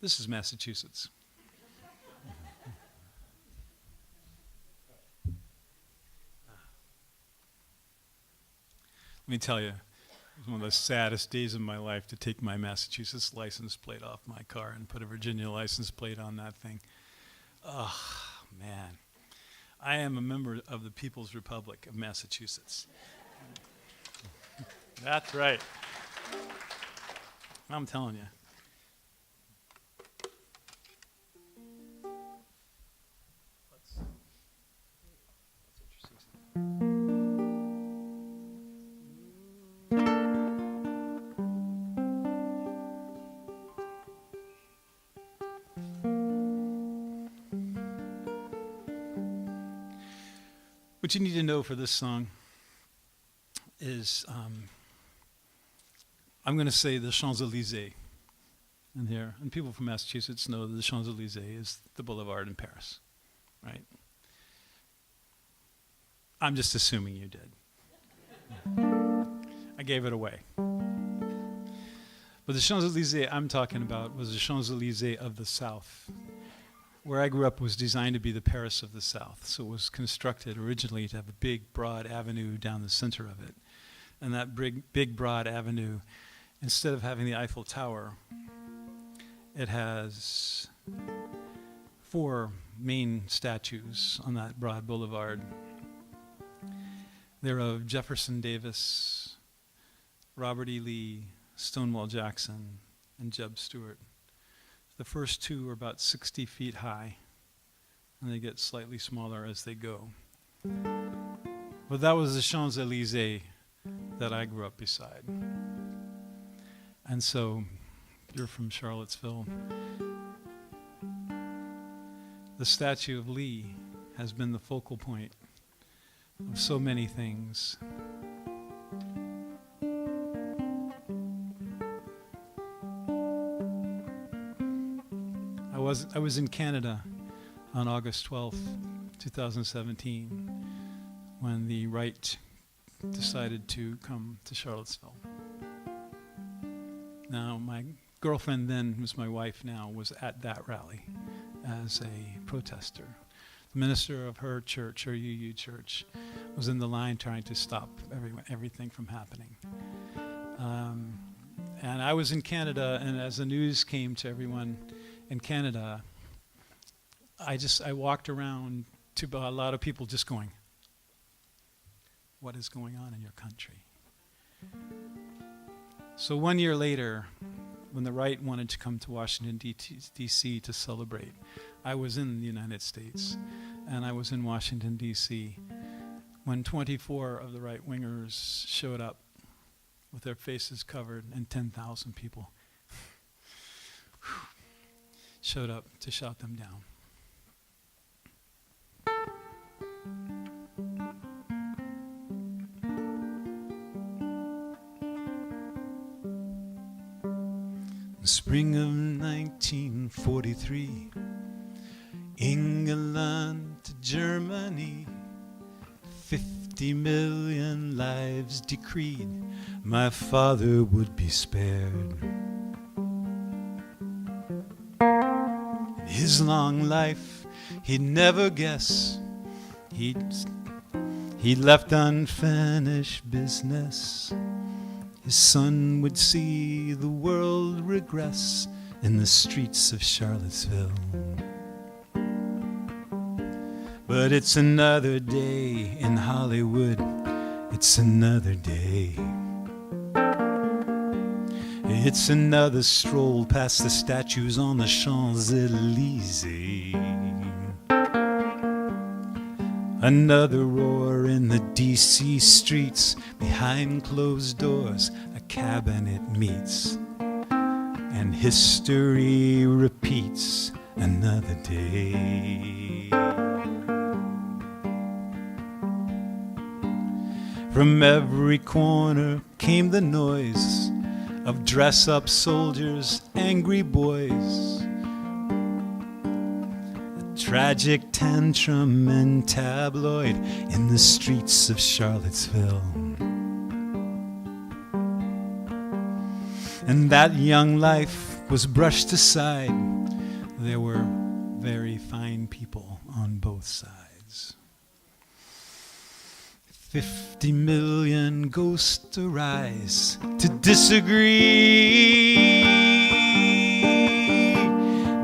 [SPEAKER 3] this is Massachusetts. Let me tell you, it was one of the saddest days of my life to take my Massachusetts license plate off my car and put a Virginia license plate on that thing. Oh, man. I am a member of the People's Republic of Massachusetts. That's right. I'm telling you. What you need to know for this song is I'm going to say the Champs-Élysées in here. And people from Massachusetts know that the Champs-Élysées is the Boulevard in Paris, right? I'm just assuming you did. I gave it away. But the Champs-Élysées I'm talking about was the Champs-Élysées of the South. Where I grew up was designed to be the Paris of the South. So it was constructed originally to have a big, broad avenue down the center of it. And that big, broad avenue, instead of having the Eiffel Tower, it has 4 main statues on that broad boulevard. They're of Jefferson Davis, Robert E. Lee, Stonewall Jackson, and Jeb Stuart. The first 2 are about 60 feet high, and they get slightly smaller as they go. But that was the Champs-Élysées that I grew up beside. And so you're from Charlottesville. The statue of Lee has been the focal point of so many things. I was in Canada on August 12th, 2017, when the right decided to come to Charlottesville. Now, my girlfriend then, who's my wife now, was at that rally as a protester. The minister of her church, her UU church, was in the line trying to stop everything from happening. And I was in Canada, and as the news came to everyone in Canada, I walked around to a lot of people just going, what is going on in your country? So 1 year later, when the right wanted to come to Washington, D.C. to celebrate, I was in the United States, and I was in Washington, D.C., when 24 of the right-wingers showed up with their faces covered, and 10,000 people showed up to shout them down. The spring of 1943, England to Germany, 50 million lives decreed, my father would be spared. In his long life, he'd never guess he'd left unfinished business. His son would see the world regress in the streets of Charlottesville. But it's another day in Hollywood, it's another day. It's another stroll past the statues on the Champs-Élysées. Another roar in the D.C. streets. Behind closed doors, a cabinet meets, and history repeats another day. From every corner came the noise of dress-up soldiers, angry boys. Tragic tantrum and tabloid in the streets of Charlottesville. And that young life was brushed aside. There were very fine people on both sides. 50 million ghosts arise to disagree.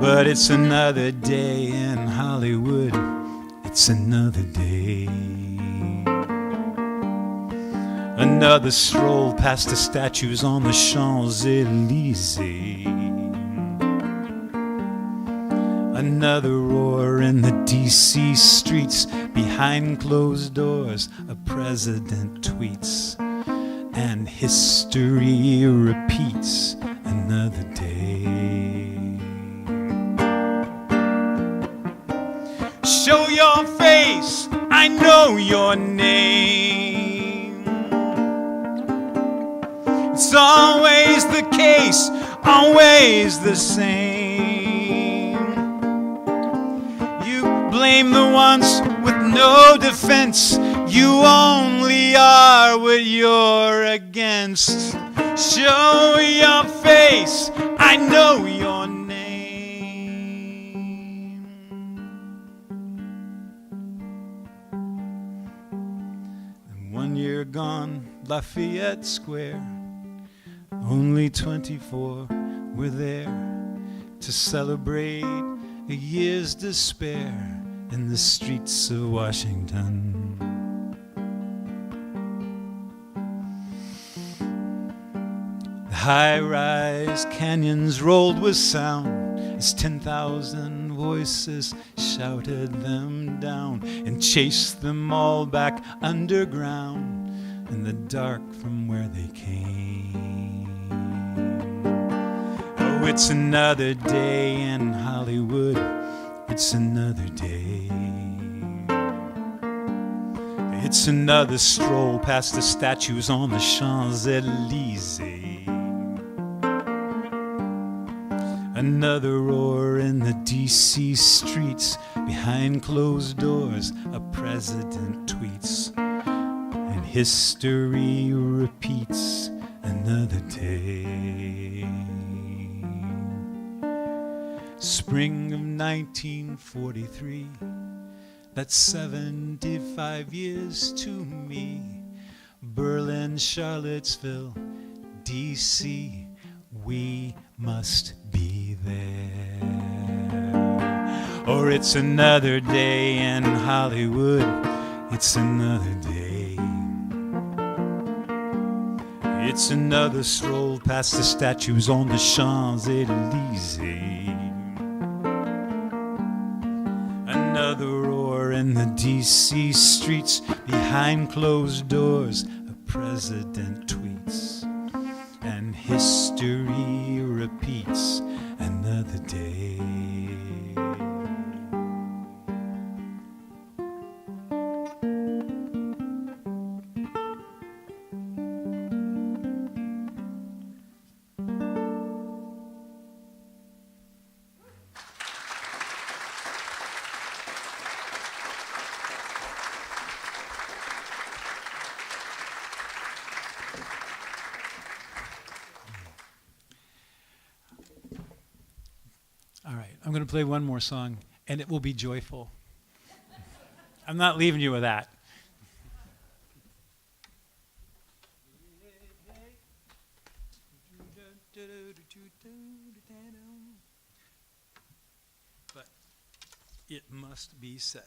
[SPEAKER 3] But it's another day in Hollywood, it's another day. Another stroll past the statues on the Champs-Élysées. Another roar in the D.C. streets. Behind closed doors, a president tweets, and history repeats another day. Show your face, I know your name. It's always the case, always the same. You blame the ones with no defense. You only are what you're against. Show your face, I know your name. And 1 year gone, Lafayette Square, only 24 were there to celebrate a year's despair in the streets of Washington. The high-rise canyons rolled with sound as 10,000 voices shouted them down and chased them all back underground in the dark from where they came. Oh, it's another day in Hollywood. It's another day. It's another stroll past the statues on the Champs-Élysées. Another roar in the DC streets. Behind closed doors, a president tweets. And history repeats another day. Spring of 1943. That's 75 years to me. Berlin, Charlottesville, D.C., we must be there. Or it's another day in Hollywood. It's another day. It's another stroll past the statues on the Champs-Élysées. Another roar in the D.C. streets. Behind closed doors, a president tweets. And history repeats another day. All right, I'm going to play one more song, and it will be joyful. I'm not leaving you with that. But it must be said.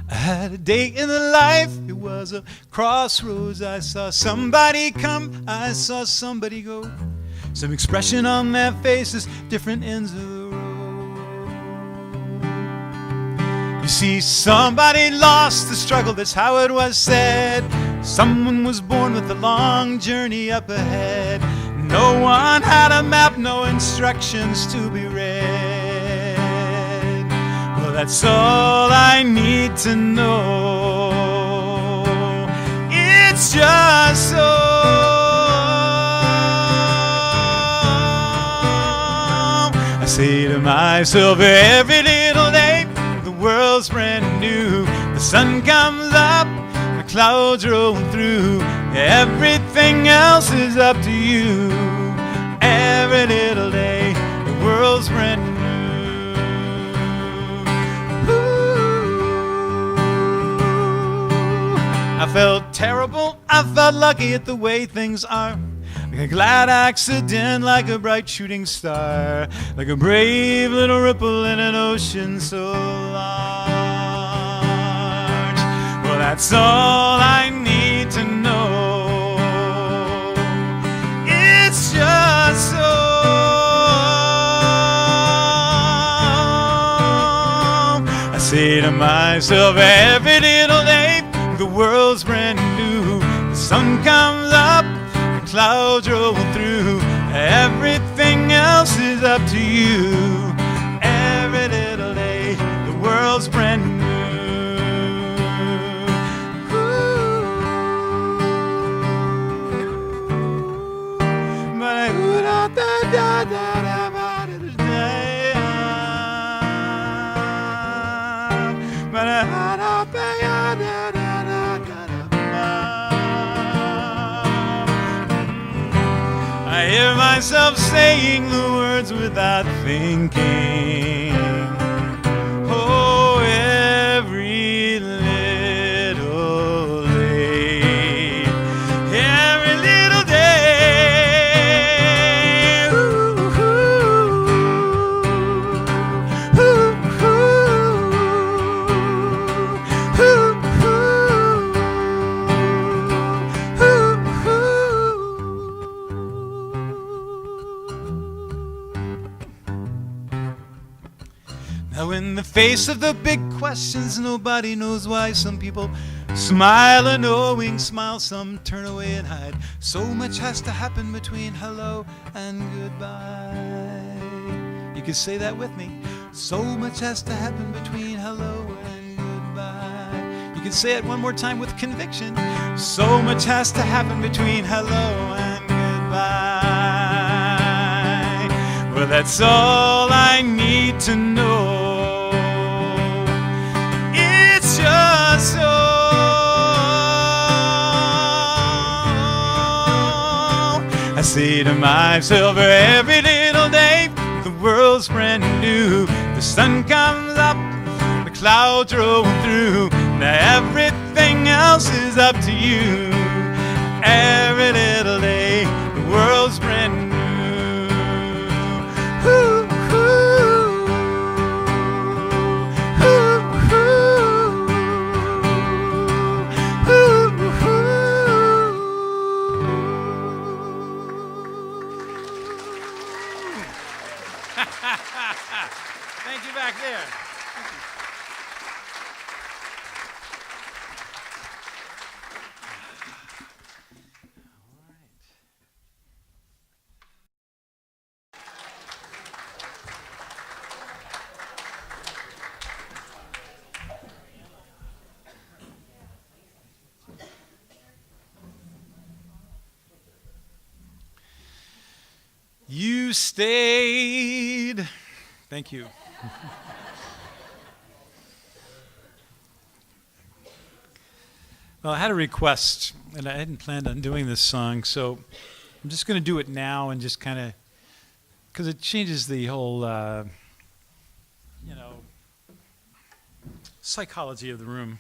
[SPEAKER 3] I had a day in the life, it was a crossroads. I saw somebody come, I saw somebody go. Some expression on their faces, different ends of the road. You see, somebody lost the struggle, that's how it was said. Someone was born with a long journey up ahead. No one had a map, no instructions to be read. That's all I need to know. It's just so. I say to myself every little day, the world's brand new. The sun comes up, the clouds roll through. Everything else is up to you. Every little day, the world's brand new. I felt terrible, I felt lucky at the way things are. Like a glad accident, like a bright shooting star. Like a brave little ripple in an ocean so large. Well, that's all I need to know. It's just so. I say to myself every little day, the world's brand new. The sun comes up, the clouds roll through. Everything else is up to you. Every little day, the world's brand new. hear myself saying the words without thinking. Oh, every little day, every little day. Ooh, ooh, now in the face of the big questions, nobody knows why. Some people smile a knowing smile, some turn away and hide. So much has to happen between hello and goodbye. You can say that with me. So much has to happen between hello and goodbye. You can say it one more time with conviction. So much has to happen between hello and goodbye. Well, that's all I need to know. It's just so. I say to myself every little day, the world's brand new. The sun comes up, the clouds roll through. Now everything else is up to you. Every little day, the world's brand new. Ooh, thank you back there. You stayed. Thank you. Well, I had a request, and I hadn't planned on doing this song, so I'm just going to do it now and just kind of, because it changes the whole, psychology of the room.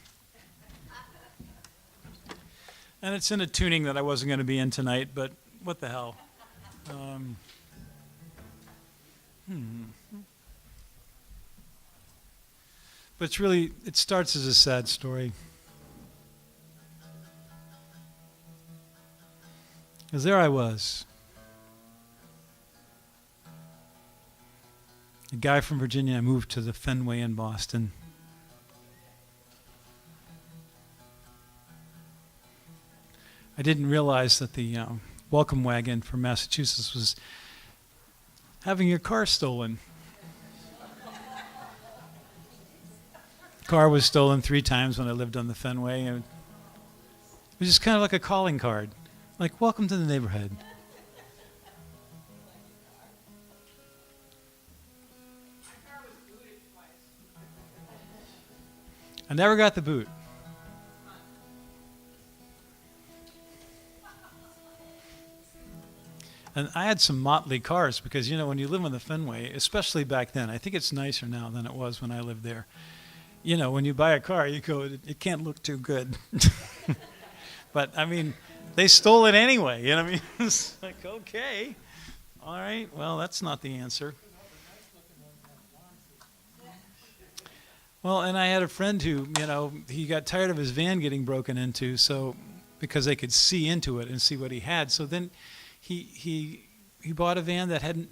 [SPEAKER 3] And it's in a tuning that I wasn't going to be in tonight, but what the hell. But it's really, it starts as a sad story. Because there I was, a guy from Virginia. I moved to the Fenway in Boston. I didn't realize that the welcome wagon from Massachusetts was having your car stolen. Car was stolen 3 times when I lived on the Fenway. And it was just kind of like a calling card. Like, welcome to the neighborhood. I never got the boot. And I had some motley cars because, when you live on the Fenway, especially back then, I think it's nicer now than it was when I lived there. When you buy a car, you go, it can't look too good. But, they stole it anyway, It's like, okay, all right, well, that's not the answer. Well, and I had a friend who, he got tired of his van getting broken into, so because they could see into it and see what he had. So then he bought a van that hadn't,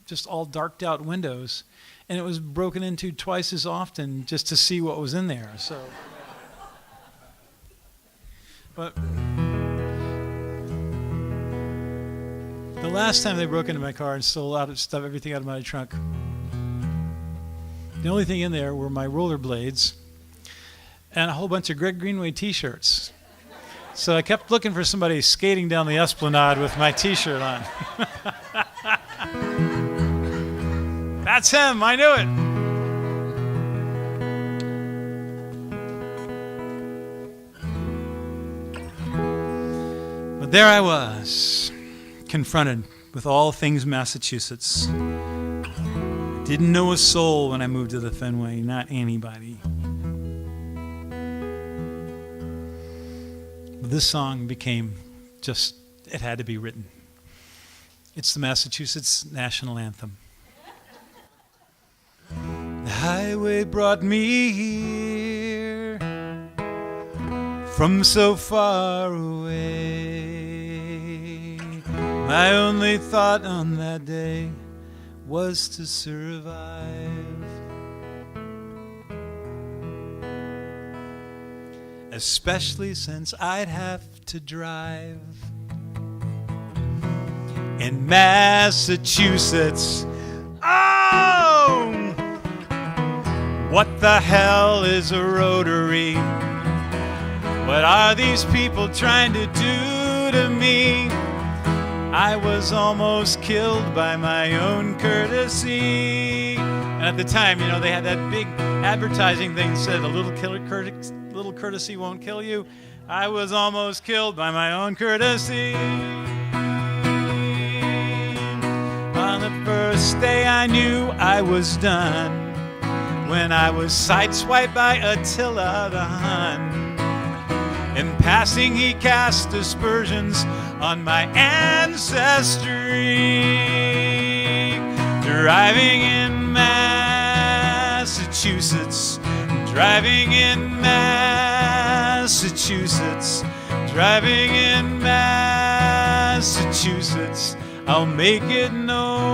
[SPEAKER 3] just all darked out windows, and it was broken into twice as often just to see what was in there. So, but the last time they broke into my car and stole everything out of my trunk, the only thing in there were my rollerblades and a whole bunch of Greg Greenway T-shirts. So I kept looking for somebody skating down the Esplanade with my T-shirt on. That's him, I knew it. But there I was, confronted with all things Massachusetts. Didn't know a soul when I moved to the Fenway, not anybody. But this song became just, it had to be written. It's the Massachusetts National Anthem. The highway brought me here from so far away. My only thought on that day was to survive. Especially since I'd have to drive. In Massachusetts, oh! What the hell is a rotary? What are these people trying to do to me? I was almost killed by my own courtesy. And at the time, you know, they had that big advertising thing that said, a little courtesy won't kill you. I was almost killed by my own courtesy. On the first day I knew I was done, when I was sideswiped by Attila the Hun. In passing he cast aspersions on my ancestry. Driving in Massachusetts, driving in Massachusetts, driving in Massachusetts, I'll make it known.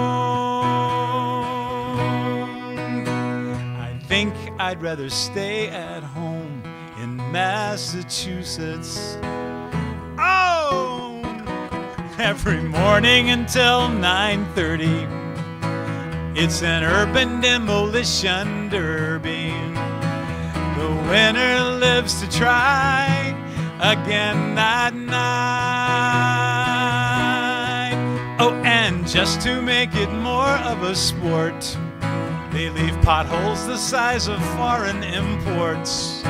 [SPEAKER 3] I think I'd rather stay at home in Massachusetts. Oh! Every morning until 9:30, it's an urban demolition derby. The winner lives to try again that night. Oh, and just to make it more of a sport, they leave potholes the size of foreign imports.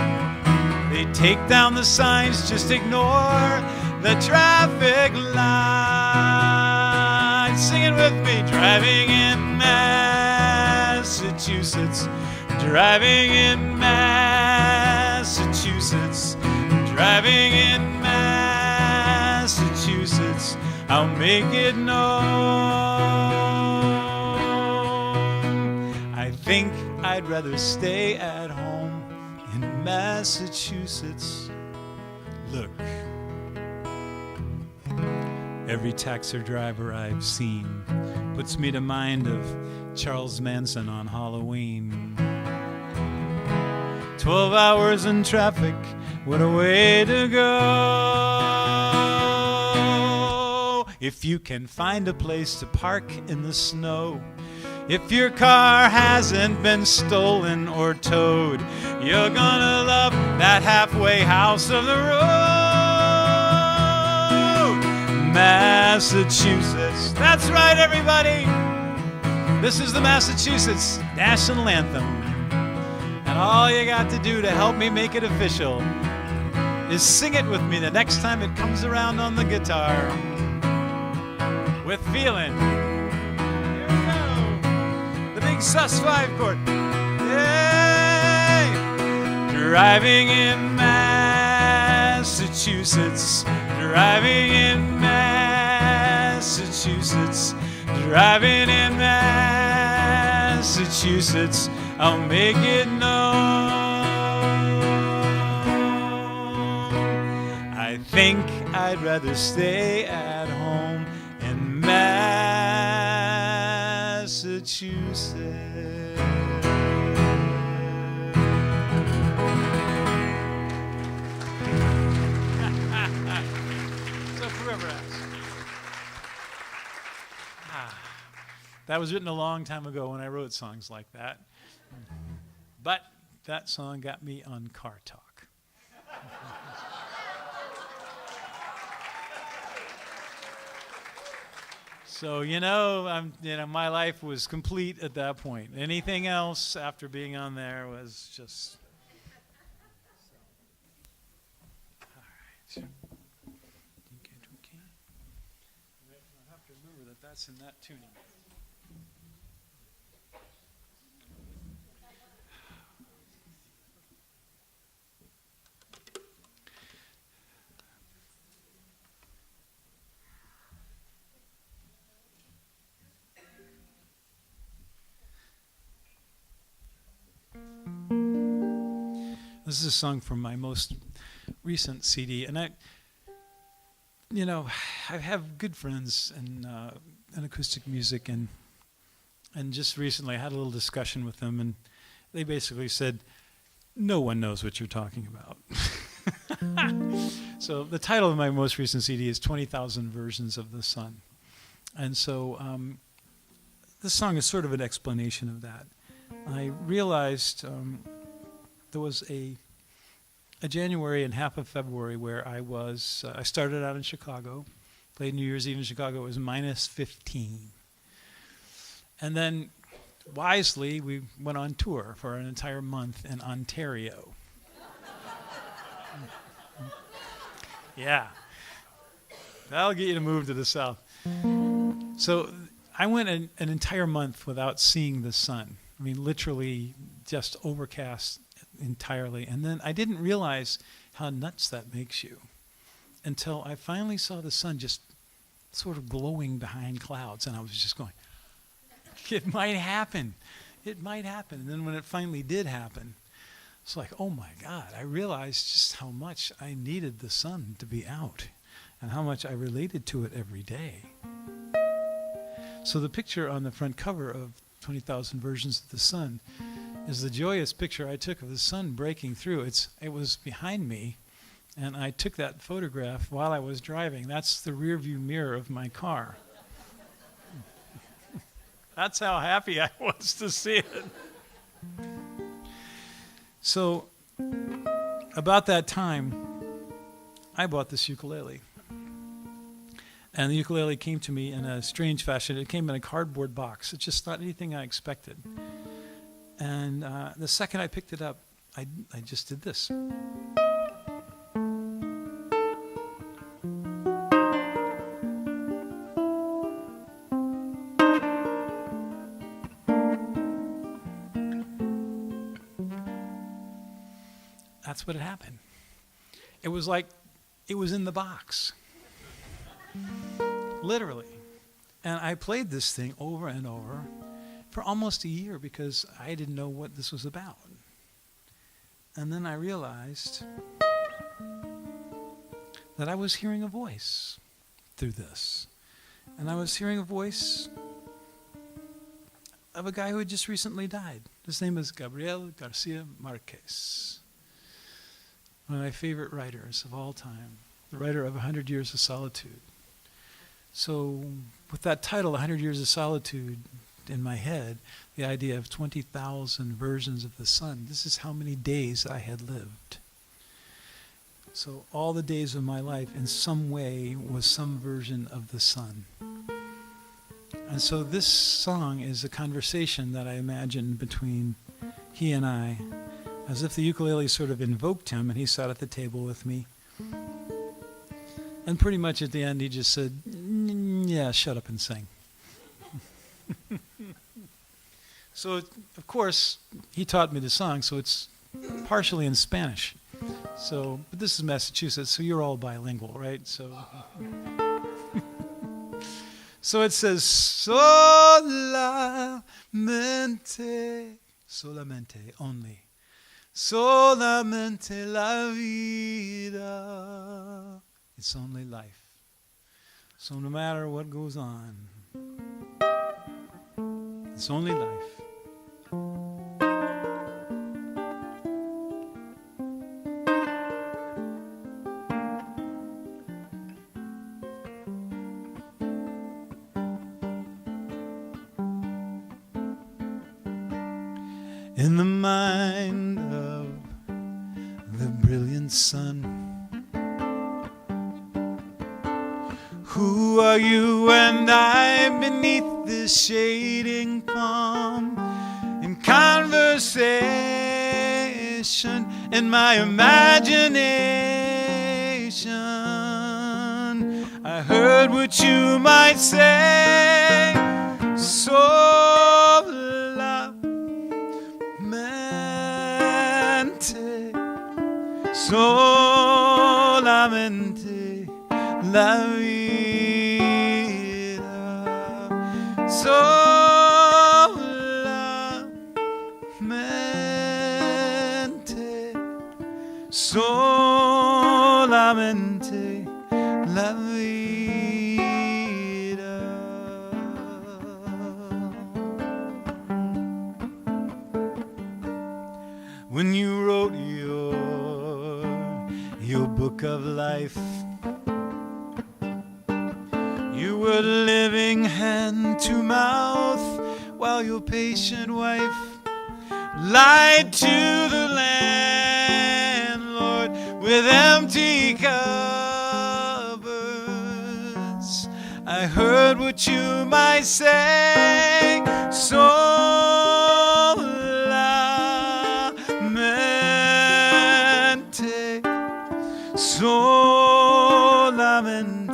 [SPEAKER 3] They take down the signs, just ignore the traffic lights. Sing it with me. Driving in Massachusetts, driving in Massachusetts, driving in Massachusetts, I'll make it known. I think I'd rather stay at home in Massachusetts. Look, every taxi driver I've seen puts me to mind of Charles Manson on Halloween. 12 hours in traffic, what a way to go. If you can find a place to park in the snow, if your car hasn't been stolen or towed, you're gonna love that halfway house of the road. Massachusetts, that's right, everybody. This is the Massachusetts National Anthem. And all you got to do to help me make it official is sing it with me the next time it comes around on the guitar. With feeling. Here we go. The big sus5 chord. Yay! Driving in Massachusetts, driving in Massachusetts, driving in Massachusetts, I'll make it known. I think I'd rather stay at home in Massachusetts. So whoever asks. That was written a long time ago when I wrote songs like that. But that song got me on Car Talk. So, my life was complete at that point. Anything else after being on there was just... All right. I have to remember that but that's in that tuning. This is a song from my most recent CD, and I have good friends in acoustic music, and just recently I had a little discussion with them, and they basically said, no one knows what you're talking about. So the title of my most recent CD is 20,000 Versions of the Sun. And so this song is sort of an explanation of that. I realized there was a January and half of February where I started out in Chicago, played New Year's Eve in Chicago. It was minus 15. And then, wisely, we went on tour for an entire month in Ontario. Yeah. That'll get you to move to the south. So I went an entire month without seeing the sun. I mean, literally just overcast entirely. And then I didn't realize how nuts that makes you until I finally saw the sun just sort of glowing behind clouds. And I was just going, it might happen. It might happen. And then when it finally did happen, it's like, oh my God, I realized just how much I needed the sun to be out and how much I related to it every day. So the picture on the front cover of 20,000 Versions of the Sun is the joyous picture I took of the sun breaking through. It was behind me, and I took that photograph while I was driving. That's the rear view mirror of my car. That's how happy I was to see it. So, about that time, I bought this ukulele. And the ukulele came to me in a strange fashion. It came in a cardboard box. It's just not anything I expected. And the second I picked it up, I just did this. That's what had happened. It was like it was in the box. Literally. And I played this thing over and over for almost a year because I didn't know what this was about. And then I realized that I was hearing a voice through this. And I was hearing a voice of a guy who had just recently died. His name is Gabriel Garcia Marquez, one of my favorite writers of all time, the writer of 100 Years of Solitude. So with that title, 100 Years of Solitude, in my head, the idea of 20,000 versions of the sun, this is how many days I had lived. So all the days of my life in some way was some version of the sun. And so this song is a conversation that I imagine between he and I, as if the ukulele sort of invoked him and he sat at the table with me. And pretty much at the end he just said, yeah, shut up and sing. So, of course, he taught me the song, so it's partially in Spanish. So, but this is Massachusetts, so you're all bilingual, right? So, so it says, solamente, only. Solamente la vida. It's only life. So no matter what goes on, it's only life. In the mind of the brilliant sun, who are you and I beneath this shading palm? In conversation, in my imagination, I I heard what you might say, solamente, solamente la vida, solamente, solamente la vida. When you wrote your book of life, you were living hand to mouth while your patient wife lied to the landlord with empty cupboards. I heard what you might say, solamente, solamente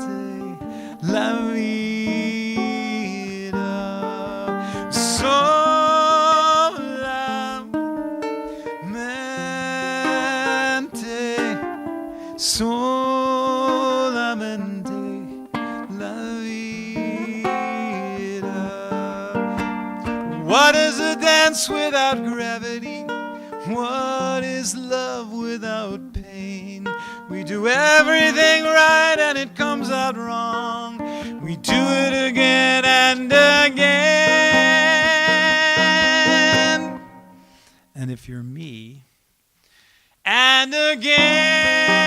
[SPEAKER 3] la vida, solamente, solamente la vida. What is a dance without gravity? What is love without pain? We do everything right and it comes out wrong. We do it again and again. And if you're me, and again.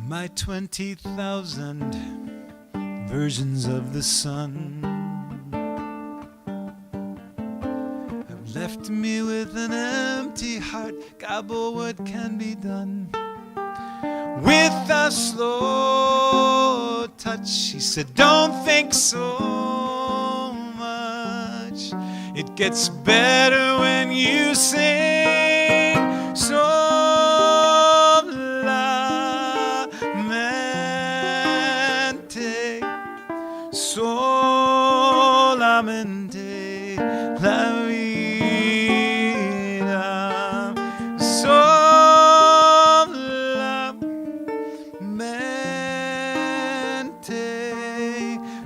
[SPEAKER 3] My 20,000 versions of the sun have left me with an empty heart. Gabo, what can be done? With a slow touch, she said, don't think so much. It gets better when you sing. Solamente la vida, solamente,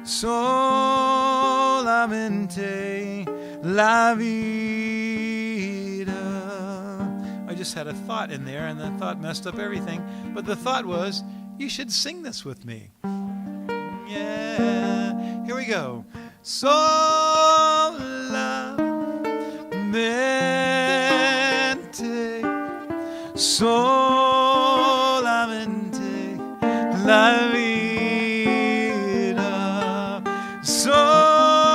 [SPEAKER 3] solamente la vida. I just had a thought in there, and the thought messed up everything. But the thought was, you should sing this with me. Yeah, here we go. Solamente, solamente la vida, solamente,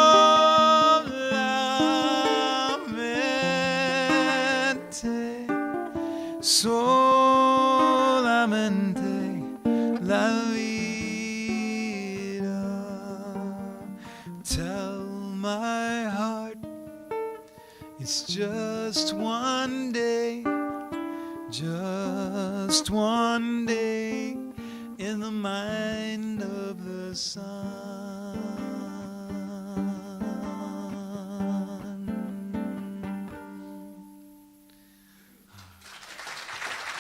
[SPEAKER 3] solamente la vida. Tell my heart it's just one day in the mind of the sun.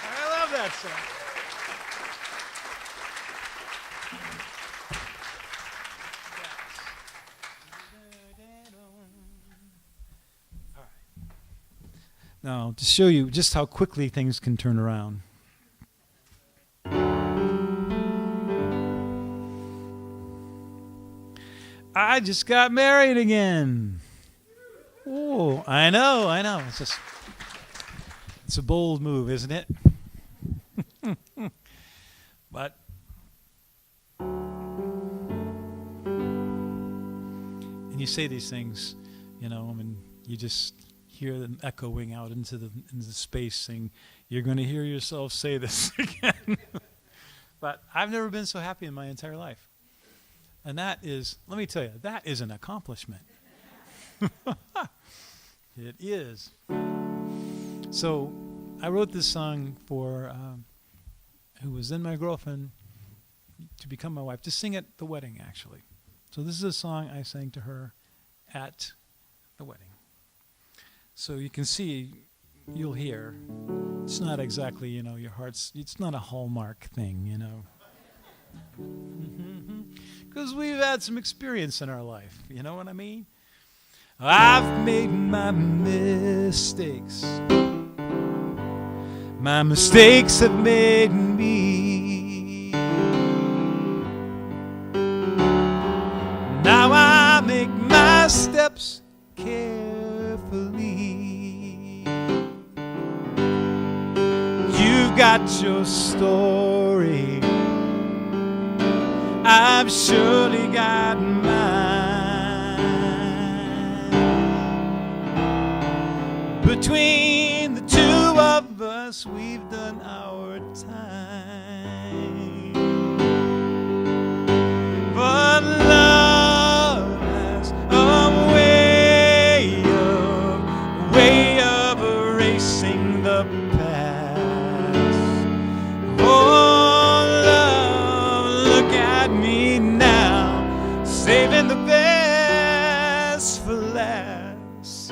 [SPEAKER 3] I love that song. Now, to show you just how quickly things can turn around. I just got married again. Oh, I know. It's a bold move, isn't it? But and you say these things, you know, and you hear them echoing out into space, saying, "You're going to hear yourself say this again." But I've never been so happy in my entire life. And that is, let me tell you, that is an accomplishment. It is. So I wrote this song for who was then my girlfriend to become my wife, to sing at the wedding, actually. So this is a song I sang to her at the wedding. So you can see, you'll hear, it's not exactly, your heart's, it's not a Hallmark thing, Because we've had some experience in our life, you know what I mean? I've made my mistakes. My mistakes have made me. Now I make my steps carefully. You've got your story, I've surely got mine. Between the two of us, we've done our time. But love has a way of erasing the past. Oh, love, look at me now, saving the best for last.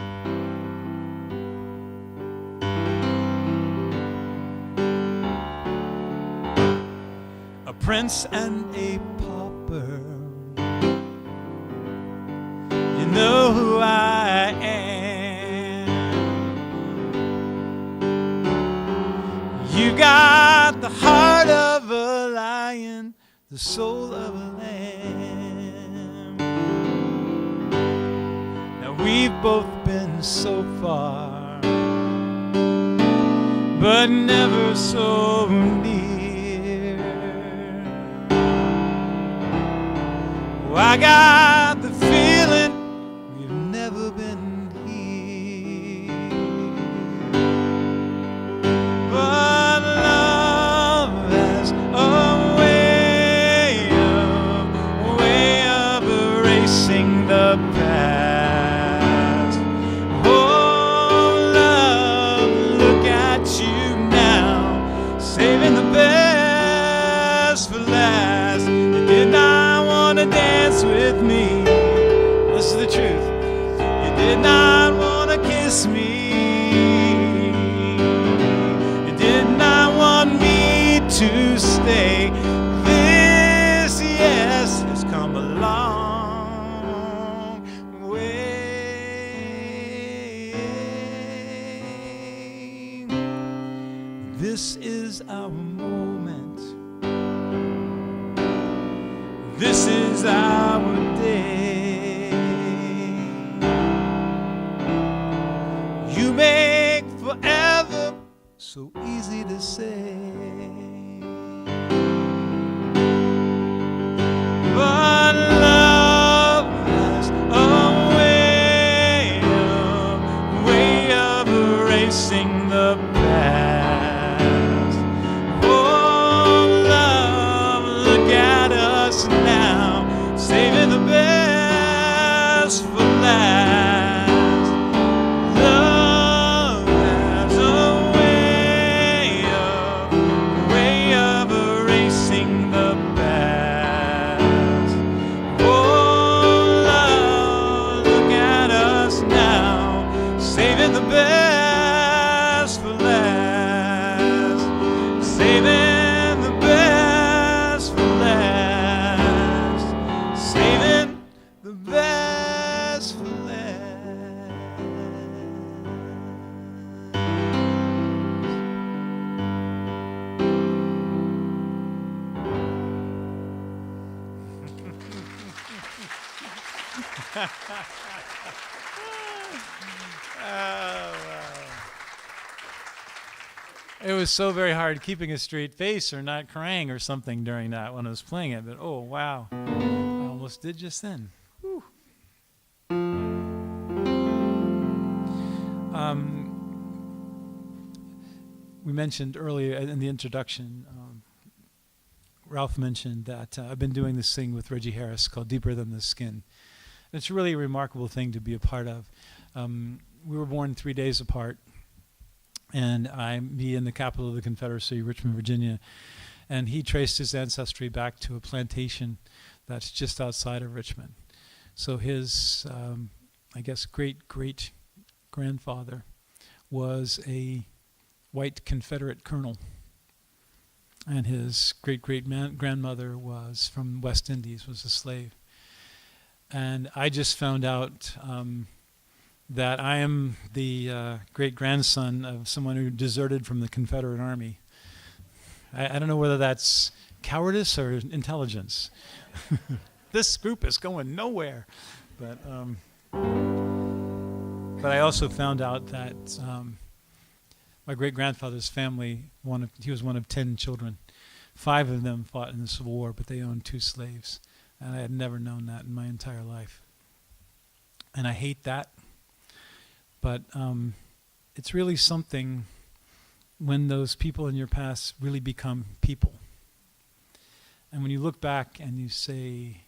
[SPEAKER 3] A prince and a pauper, you know who I am. You got the heart of a lion, the soul of a lamb. Now we've both been so far, but never so near. I got the feeling we've never been here. But love has a way of erasing the past. Oh, love, look at you now, saving the best for last. You did not want to dance with me. This is the truth. You did not want to kiss me. You did not want me to stay. This, yes, has come a long way. This is our moment. This is our day. You make forever so easy to say. But love has a way of erasing the past. Oh, love, look at us now, saving the best for last. Love has a way of erasing the past. Oh, love, look at us now, saving the best for last. Saving the best for last. Saving the best for last. It was so very hard keeping a straight face or not crying or something during that when I was playing it, but oh wow, I almost did just then. Whew. we mentioned earlier in the introduction, Ralph mentioned that I've been doing this thing with Reggie Harris called Deeper Than the Skin. It's really a remarkable thing to be a part of. We were born 3 days apart, and me in the capital of the Confederacy, Richmond, Virginia, and he traced his ancestry back to a plantation that's just outside of Richmond. So his, I guess, great-great-grandfather was a white Confederate colonel, and his great-great-grandmother was from West Indies, was a slave. And I just found out that I am the great-grandson of someone who deserted from the Confederate Army. I don't know whether that's cowardice or intelligence. This group is going nowhere. But I also found out that my great-grandfather's family, he was one of 10 children. 5 of them fought in the Civil War, but they owned 2 slaves. And I had never known that in my entire life. And I hate that. But it's really something when those people in your past really become people. And when you look back and you say,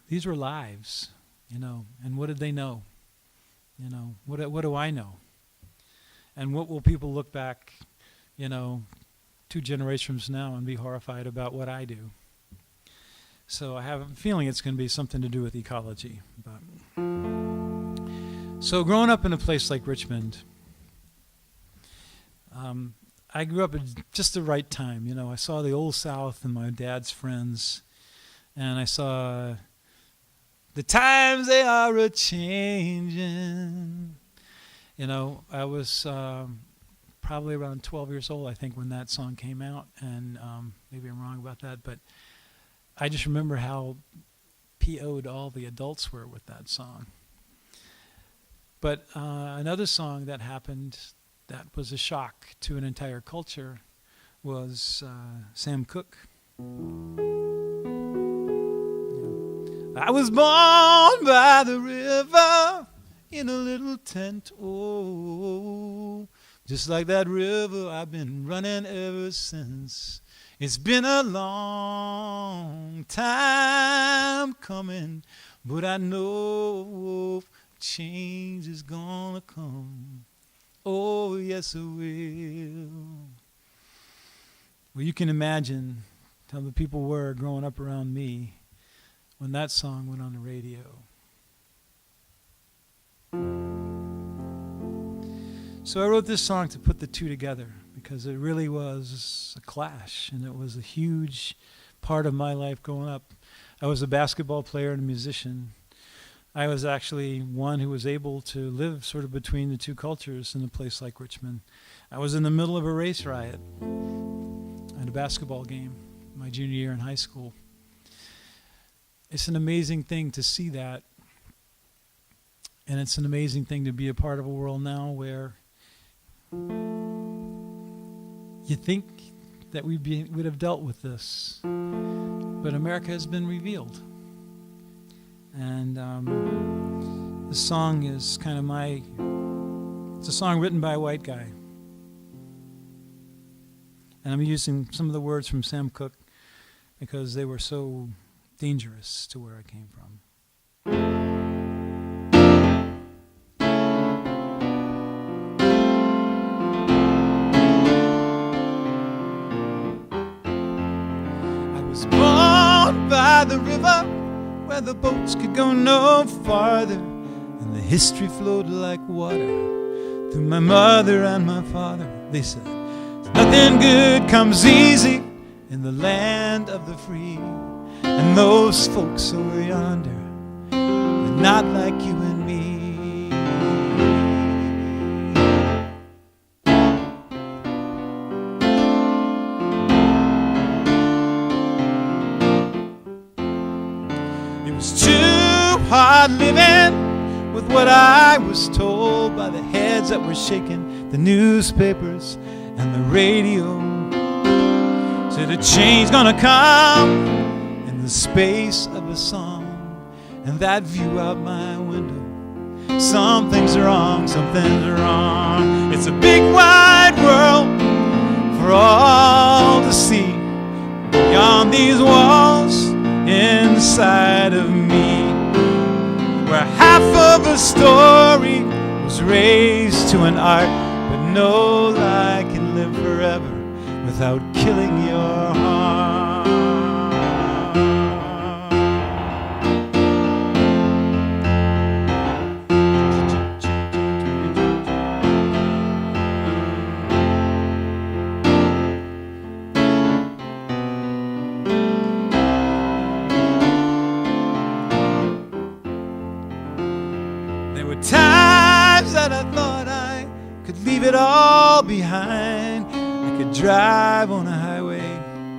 [SPEAKER 3] these were lives, and what did they know? What do I know? And what will people look back, 2 generations from now and be horrified about what I do? So I have a feeling it's going to be something to do with ecology. So growing up in a place like Richmond, I grew up at just the right time. I saw the Old South and my dad's friends, and I saw the times they are a-changing. I was probably around 12 years old, I think, when that song came out, and maybe I'm wrong about that, but I just remember how PO'd all the adults were with that song. But another song that happened that was a shock to an entire culture was Sam Cooke. I was born by the river in a little tent, oh, just like that river I've been running ever since. It's been a long time coming, but I know change is gonna come. Oh, yes, it will. Well, you can imagine how the people were growing up around me when that song went on the radio. So I wrote this song to put the two together because it really was a clash, and it was a huge part of my life growing up. I was a basketball player and a musician. I was actually one who was able to live sort of between the two cultures in a place like Richmond. I was in the middle of a race riot at a basketball game my junior year in high school. It's an amazing thing to see that, and it's an amazing thing to be a part of a world now where you think that we'd have dealt with this, but America has been revealed. And the song is kind of it's a song written by a white guy. And I'm using some of the words from Sam Cooke because they were so dangerous to where I came from. I was born by the river where the boats could go no farther, and the history flowed like water through my mother and my father. They said, nothing good comes easy in the land of the free, and those folks over yonder are not like you and me. It was too hard living with what I was told by the heads that were shaking the newspapers and the radio. Said a change gonna come in the space of a song, and that view out my window, something's wrong, something's wrong. It's a big wide world story was raised to an art, but no lie can live forever without killing your heart. There were times that I thought I could leave it all behind. I could drive on a highway,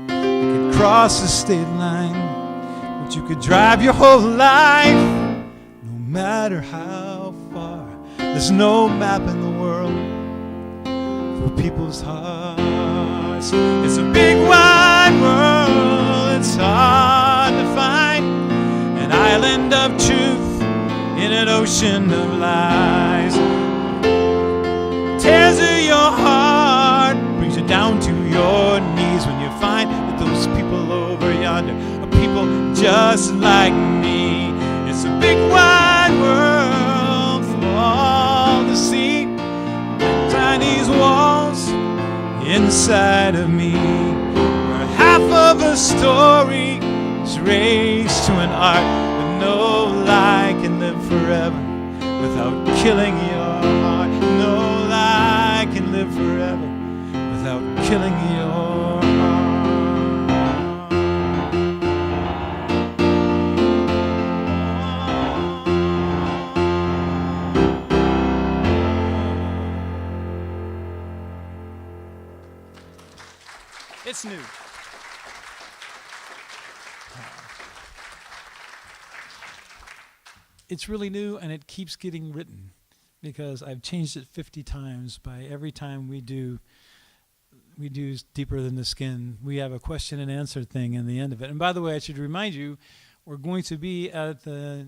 [SPEAKER 3] I could cross the state line, but you could drive your whole life, no matter how far. There's no map in the world for people's hearts. It's a big wide world, it's hard to find an island of truth in an ocean of lies. Tears of your heart brings you down to your knees when you find that those people over yonder are people just like me. It's a big wide world for all to see, behind these walls inside of me, where half of a story is raised to an art, but no lie can live forever without killing your heart. No lie can live forever without killing your heart. It's new. It's really new, and it keeps getting written because I've changed it 50 times. By every time we do Deeper Than the Skin, we have a question and answer thing in the end of it. And by the way, I should remind you, we're going to be at the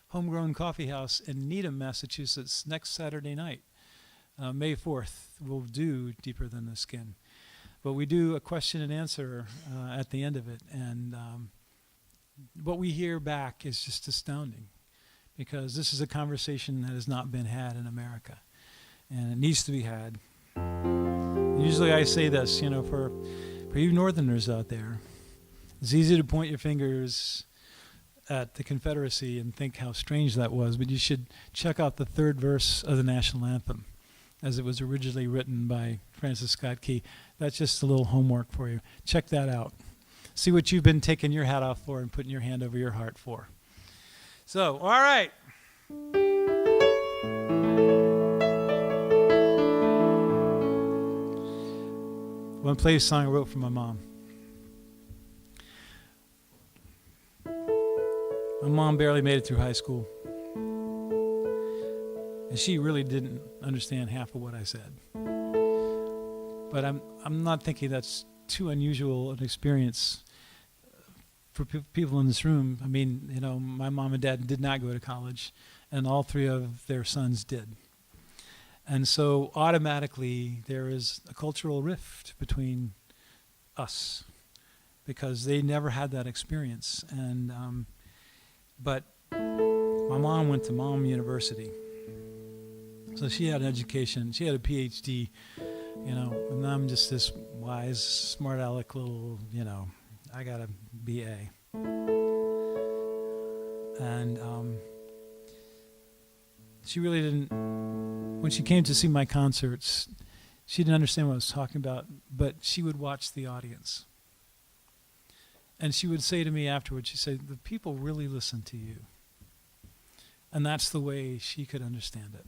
[SPEAKER 3] Homegrown Coffeehouse in Needham, Massachusetts next Saturday night, May 4th. We'll do Deeper Than the Skin. But we do a question and answer at the end of it. And what we hear back is just astounding, because this is a conversation that has not been had in America, and it needs to be had. Usually I say this, for you Northerners out there, it's easy to point your fingers at the Confederacy and think how strange that was, but you should check out the third verse of the national anthem as it was originally written by Francis Scott Key. That's just a little homework for you. Check that out. See what you've been taking your hat off for and putting your hand over your heart for. So, all right. I want to play a song I wrote for my mom. My mom barely made it through high school, and she really didn't understand half of what I said. But I'm not thinking that's too unusual an experience for people in this room. I mean, my mom and dad did not go to college, and all three of their sons did. And so automatically there is a cultural rift between us because they never had that experience. And but my mom went to Mom University, so she had an education. She had a PhD, and I'm just this wise, smart aleck little, I got a BA. And she really didn't, when she came to see my concerts, she didn't understand what I was talking about, but she would watch the audience. And she would say to me afterwards, she'd say, the people really listen to you. And that's the way she could understand it.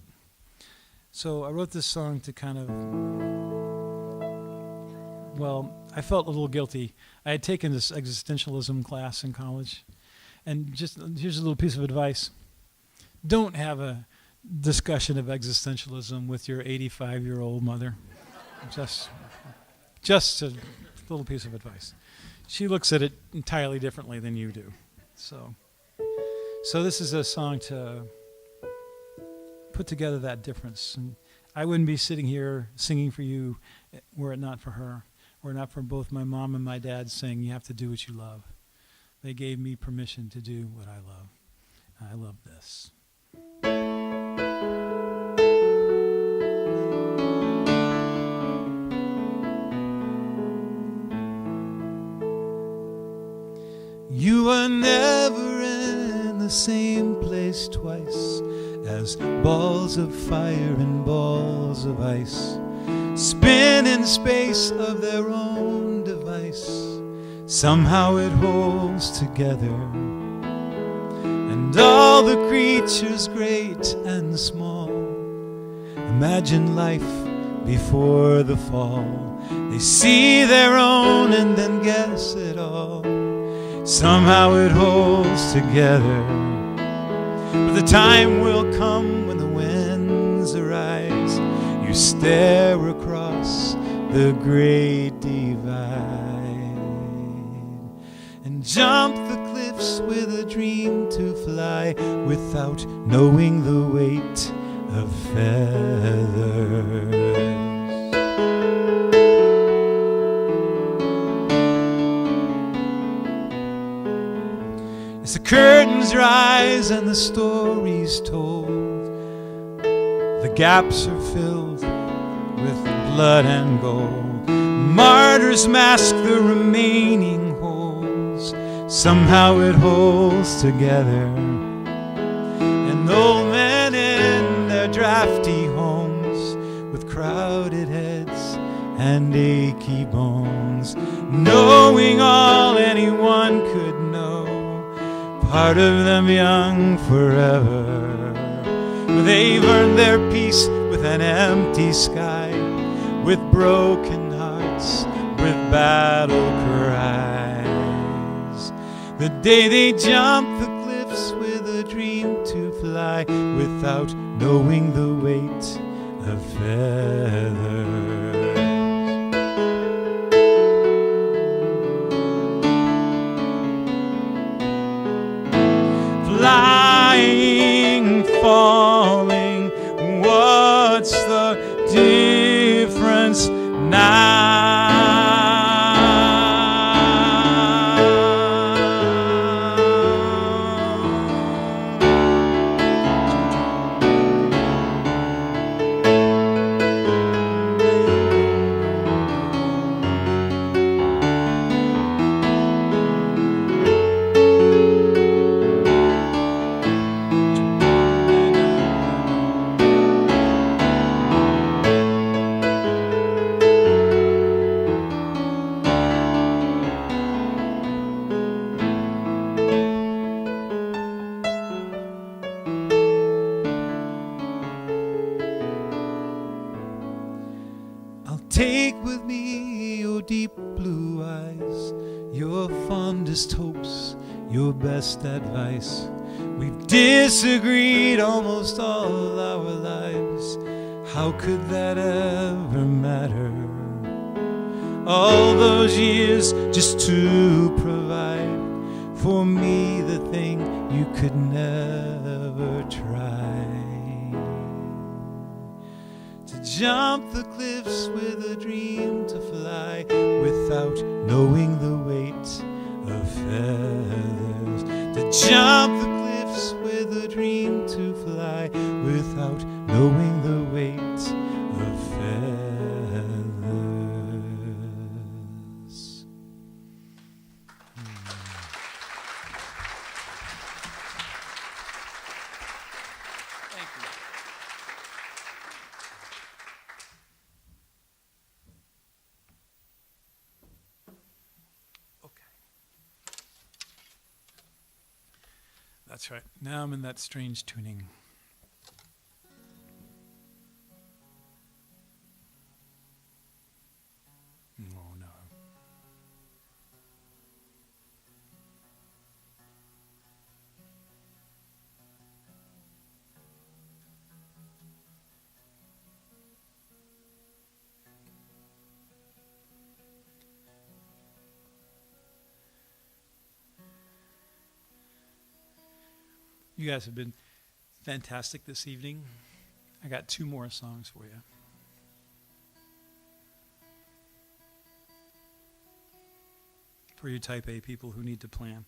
[SPEAKER 3] So I wrote this song to kind of, I felt a little guilty. I had taken this existentialism class in college. And just here's a little piece of advice. Don't have a discussion of existentialism with your 85-year-old mother. Just a little piece of advice. She looks at it entirely differently than you do. So this is a song to put together that difference. And I wouldn't be sitting here singing for you were it not for her, were it not for both my mom and my dad saying, you have to do what you love. They gave me permission to do what I love. I love this.
[SPEAKER 4] You are never in the same place twice, as balls of fire and balls of ice spin in space of their own device. Somehow it holds together, and all the creatures great and small imagine life before the fall. They see their own and then guess it all. Somehow it holds together. But the time will come when the winds arise. You stare across the great divide and jump the cliffs with a dream to fly without knowing the weight of feathers. As the curtains rise and the story's told, the gaps are filled with blood and gold. Martyrs mask the remaining holes. Somehow it holds together. And old men in their drafty homes with crowded heads and achy bones, knowing all anyone could know, part of them young forever. They've earned their peace with an empty sky, with broken hearts, with battle cries. The day they jump the cliffs with a dream to fly without knowing the weight of feathers. Flying, falling, what's the difference now? Take with me your deep blue eyes, your fondest hopes, your best advice. We've disagreed almost all our lives. How could that ever matter? All those years just to provide for me the thing you could never try. Jump the cliffs with a dream to fly without knowing the weight of feathers. To jump the cliffs with a dream to fly without knowing the weight of feathers. Thank you.
[SPEAKER 3] That's right. Now I'm in that strange tuning. Oh no. You guys have been fantastic this evening. I got 2 more songs for you. For you type A people who need to plan.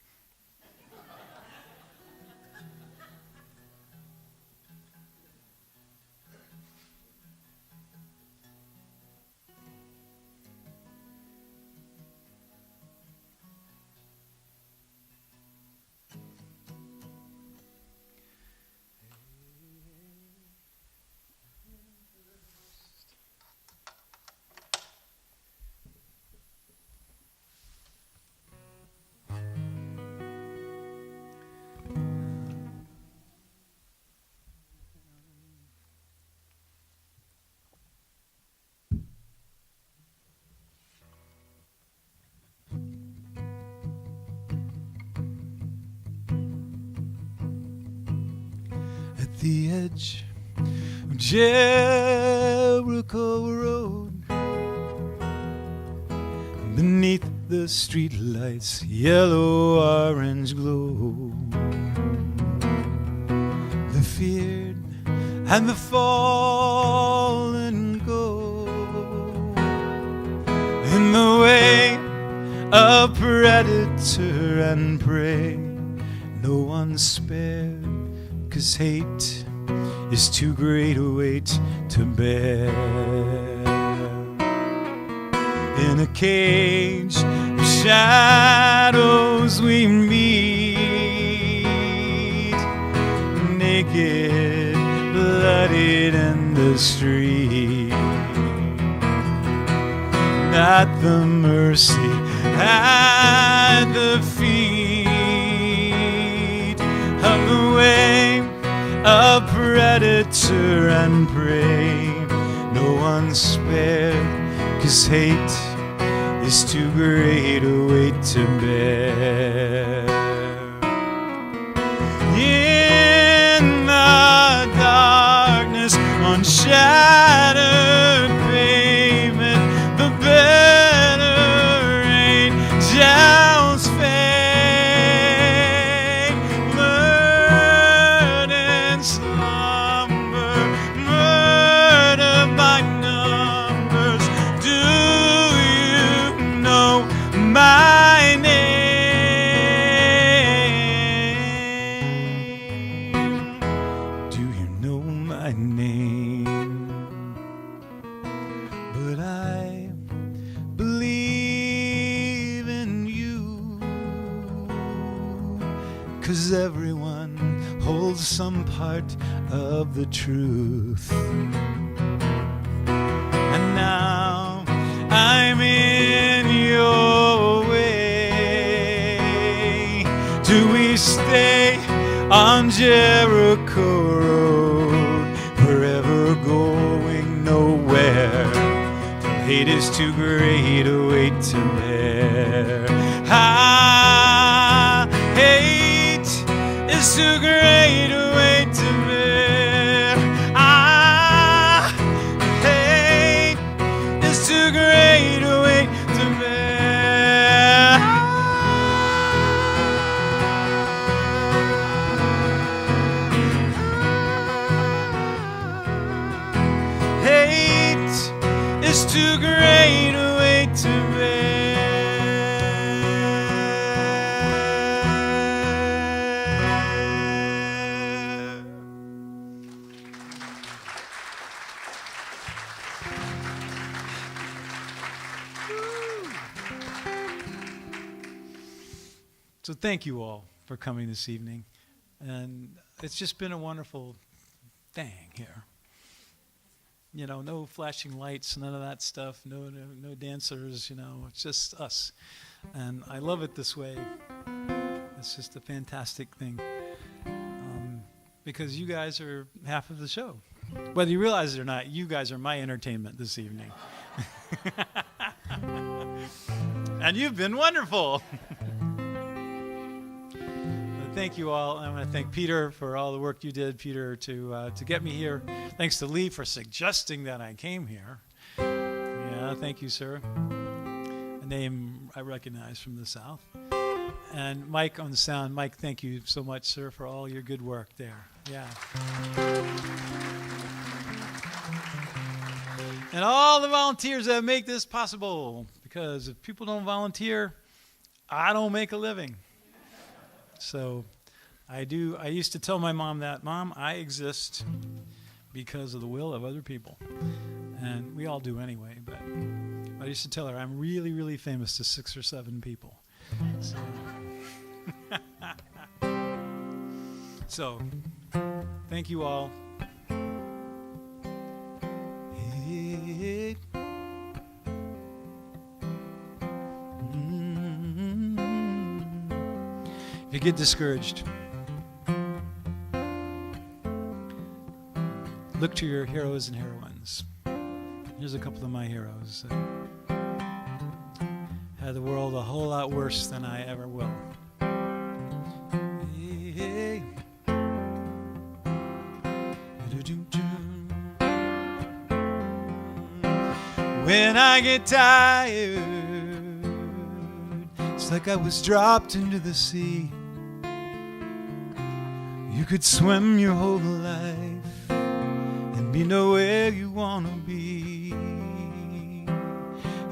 [SPEAKER 4] the edge of Jericho Road, beneath the streetlights' yellow-orange glow, the feared and the fallen go in the way of predator and prey. No one spared, 'cause hate is too great a weight to bear. In a cage of shadows we meet, naked, bloodied in the street, at the mercy, at the feet of the wave of predator and prey. No one spared, 'cause hate is too great a weight to bear. In the darkness on shattered pavement, the better angels fade, lured in slumber, murder by numbers. Do you know my name? Do you know my name? But I believe in you, 'cause everyone holds some part of the truth. And now I'm in your way. Do we stay on Jericho Road, forever going nowhere, till hate is too great a weight to bear? Hate is too great a weight to bear. Hate is too great a weight to bear. Hate is too great a weight to bear.
[SPEAKER 3] So thank you all for coming this evening. And it's just been a wonderful thing here. You know, no flashing lights, none of that stuff, no dancers, you know, it's just us. And I love it this way. It's just a fantastic thing. Because you guys are half of the show. Whether you realize it or not, you guys are my entertainment this evening. And you've been wonderful. Thank you all. I want to thank Peter for all the work you did, Peter, to get me here. Thanks to Lee for suggesting that I came here. Yeah, thank you, sir. A name I recognize from the South. And Mike on the sound. Mike, thank you so much, sir, for all your good work there. Yeah. And all the volunteers that make this possible. Because if people don't volunteer, I don't make a living. So I used to tell my mom that, Mom, I exist because of the will of other people. And we all do anyway, but I used to tell her I'm really, really famous to 6 or 7 people. So, so thank you all. Hey. If you get discouraged, look to your heroes and heroines. Here's a couple of my heroes that had the world a whole lot worse than I ever will. Hey, hey.
[SPEAKER 4] when I get tired, it's like I was dropped into the sea. You could swim your whole life and be nowhere you want to be.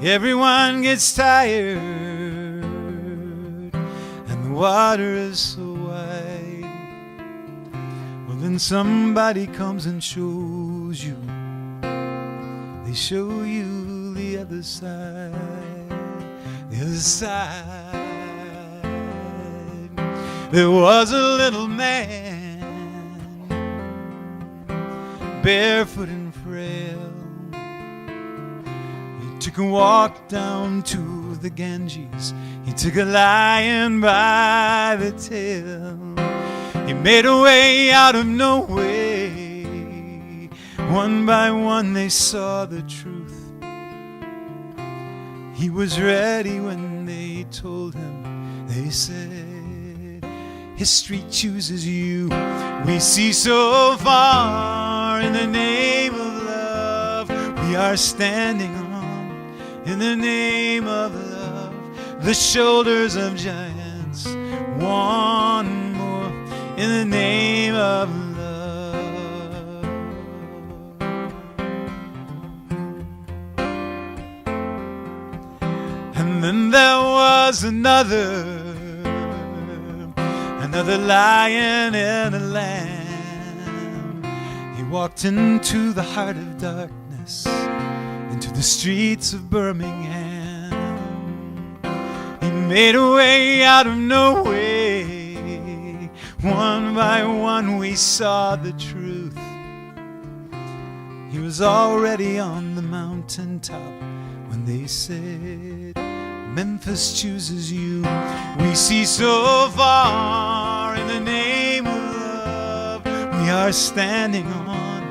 [SPEAKER 4] Everyone gets tired and the water is so wide. Well, then somebody comes and shows you. They show you the other side, the other side. There was a little man, barefoot and frail. He took a walk down to the Ganges. He took a lion by the tail. He made a way out of no way. One by one they saw the truth. He was ready when they told him. They said, history chooses you. We see so far in the name of love. We are standing on, in the name of love, the shoulders of giants. One more in the name of love. And then there was another lion and a lamb. He walked into the heart of darkness, into the streets of Birmingham. He made a way out of no way. One by one we saw the truth. He was already on the mountaintop when they said, Memphis chooses you. We see so far in the name of love. We are standing on,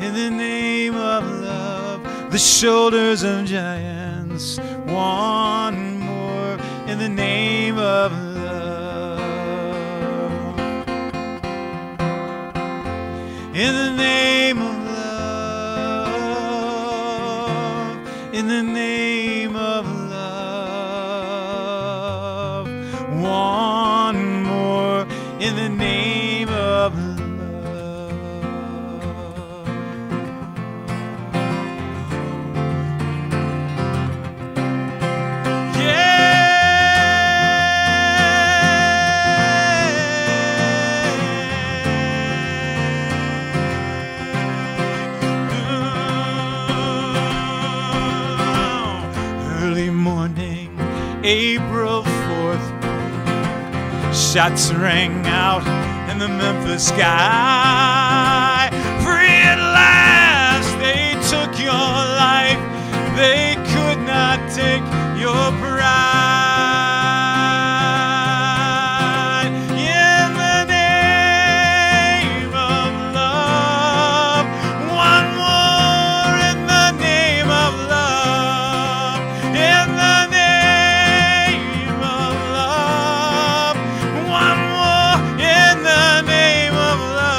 [SPEAKER 4] in the name of love, the shoulders of giants. One more in the name of love. In the name of love. In the name of love. One more in the name of love. Yeah. Early morning, April 4th. Shots rang out in the Memphis sky. Free at last, they took your life. They could not take your pride. In the name of love, one more in the name of love. In the name of love. One more in the name of love.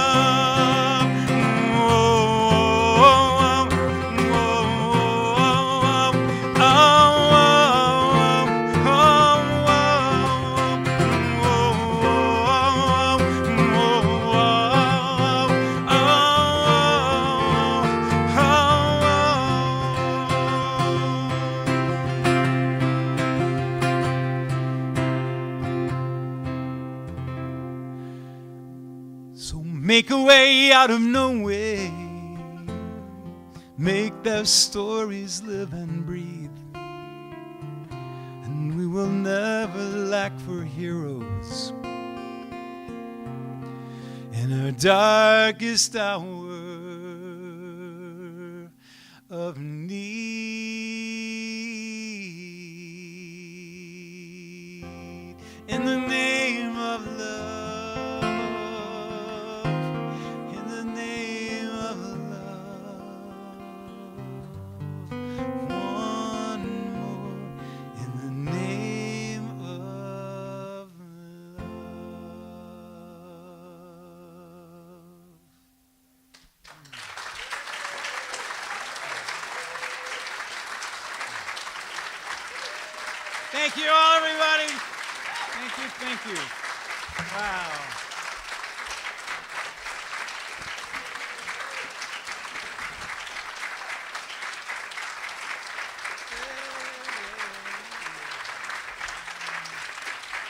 [SPEAKER 4] So make a way out of no way. Make their stories live and breathe. And we will never lack for heroes in our darkest hour of need. In the name of love, in the name of love, one more in the name of love.
[SPEAKER 3] Thank you all, everybody. Thank you. Wow.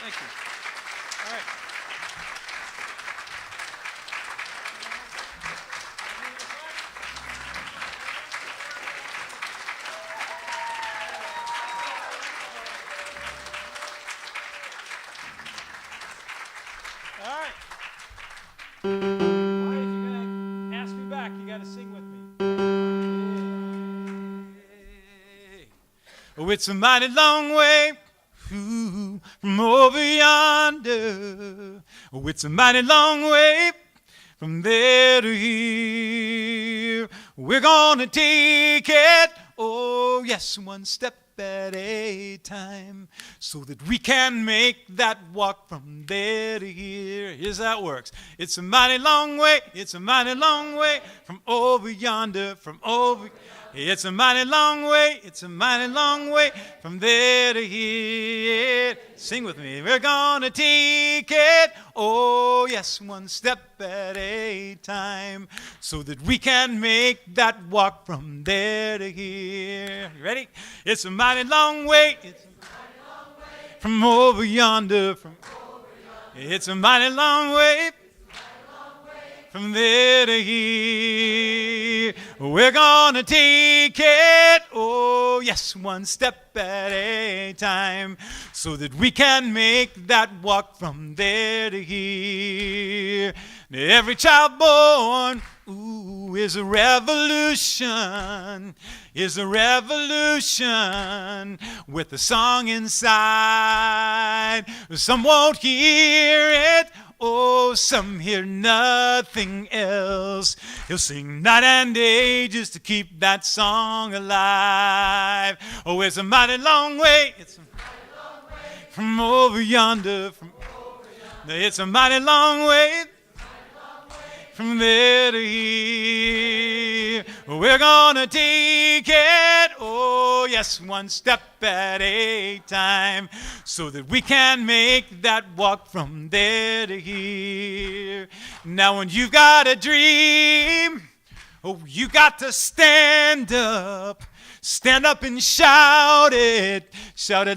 [SPEAKER 3] Thank you. All right. All right. All right, if you're going to ask me back, you got to sing with me. Oh, it's a mighty long way from over yonder. Oh, it's a mighty long way from there to here. We're gonna take it, oh yes, one step at a time, so that we can make that walk from there to here. Here's how it works. It's a mighty long way, it's a mighty long way from over yonder, from over. It's a mighty long way, it's a mighty long way from there to here. Sing with me. We're gonna take it, oh yes, one step at a time, so that we can make that walk from there to here. You ready? It's a mighty long way, it's a mighty long way from over yonder, from over yonder. It's a mighty long way from there to here. We're gonna take it, oh yes, one step at a time, so that we can make that walk from there to here. Every child born, ooh, is a revolution, with a song inside. Some won't hear it, oh, some hear nothing else. He'll sing night and day just to keep that song alive. Oh, it's a mighty long way, it's a mighty long way from over yonder, from over yonder. It's a mighty long way from there to here. We're gonna take it, oh yes, one step at a time, so that we can make that walk from there to here. Now when you've got a dream, oh, you got to stand up and shout it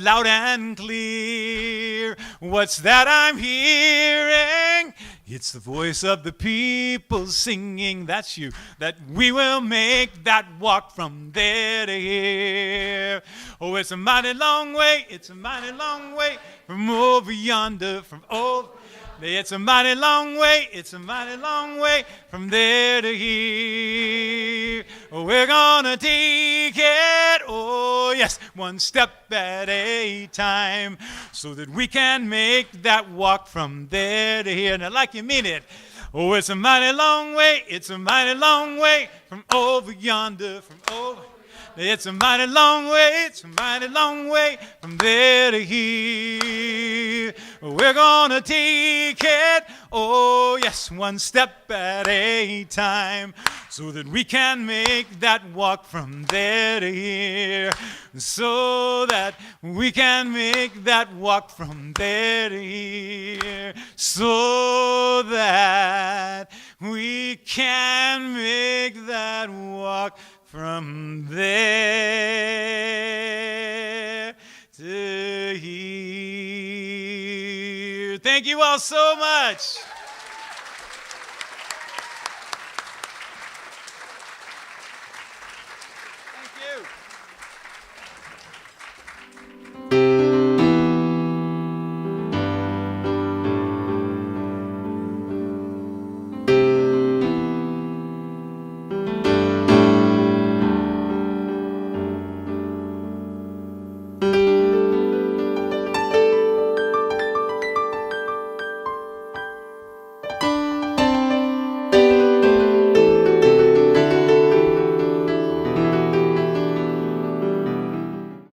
[SPEAKER 3] loud and clear. What's that I'm hearing? It's the voice of the people singing, that's you, that we will make that walk from there to here. Oh, it's a mighty long way, it's a mighty long way from over yonder, from over. It's a mighty long way, it's a mighty long way from there to here. We're gonna take it, oh yes, one step at a time, so that we can make that walk from there to here. Now like you mean it. Oh, it's a mighty long way, it's a mighty long way from over yonder, from over. It's a mighty long way, it's a mighty long way from there to here. We're gonna take it, oh yes, one step at a time, so that we can make that walk from there to here. So that we can make that walk from there to here. So that we can make that walk from there to here. Thank you all so much.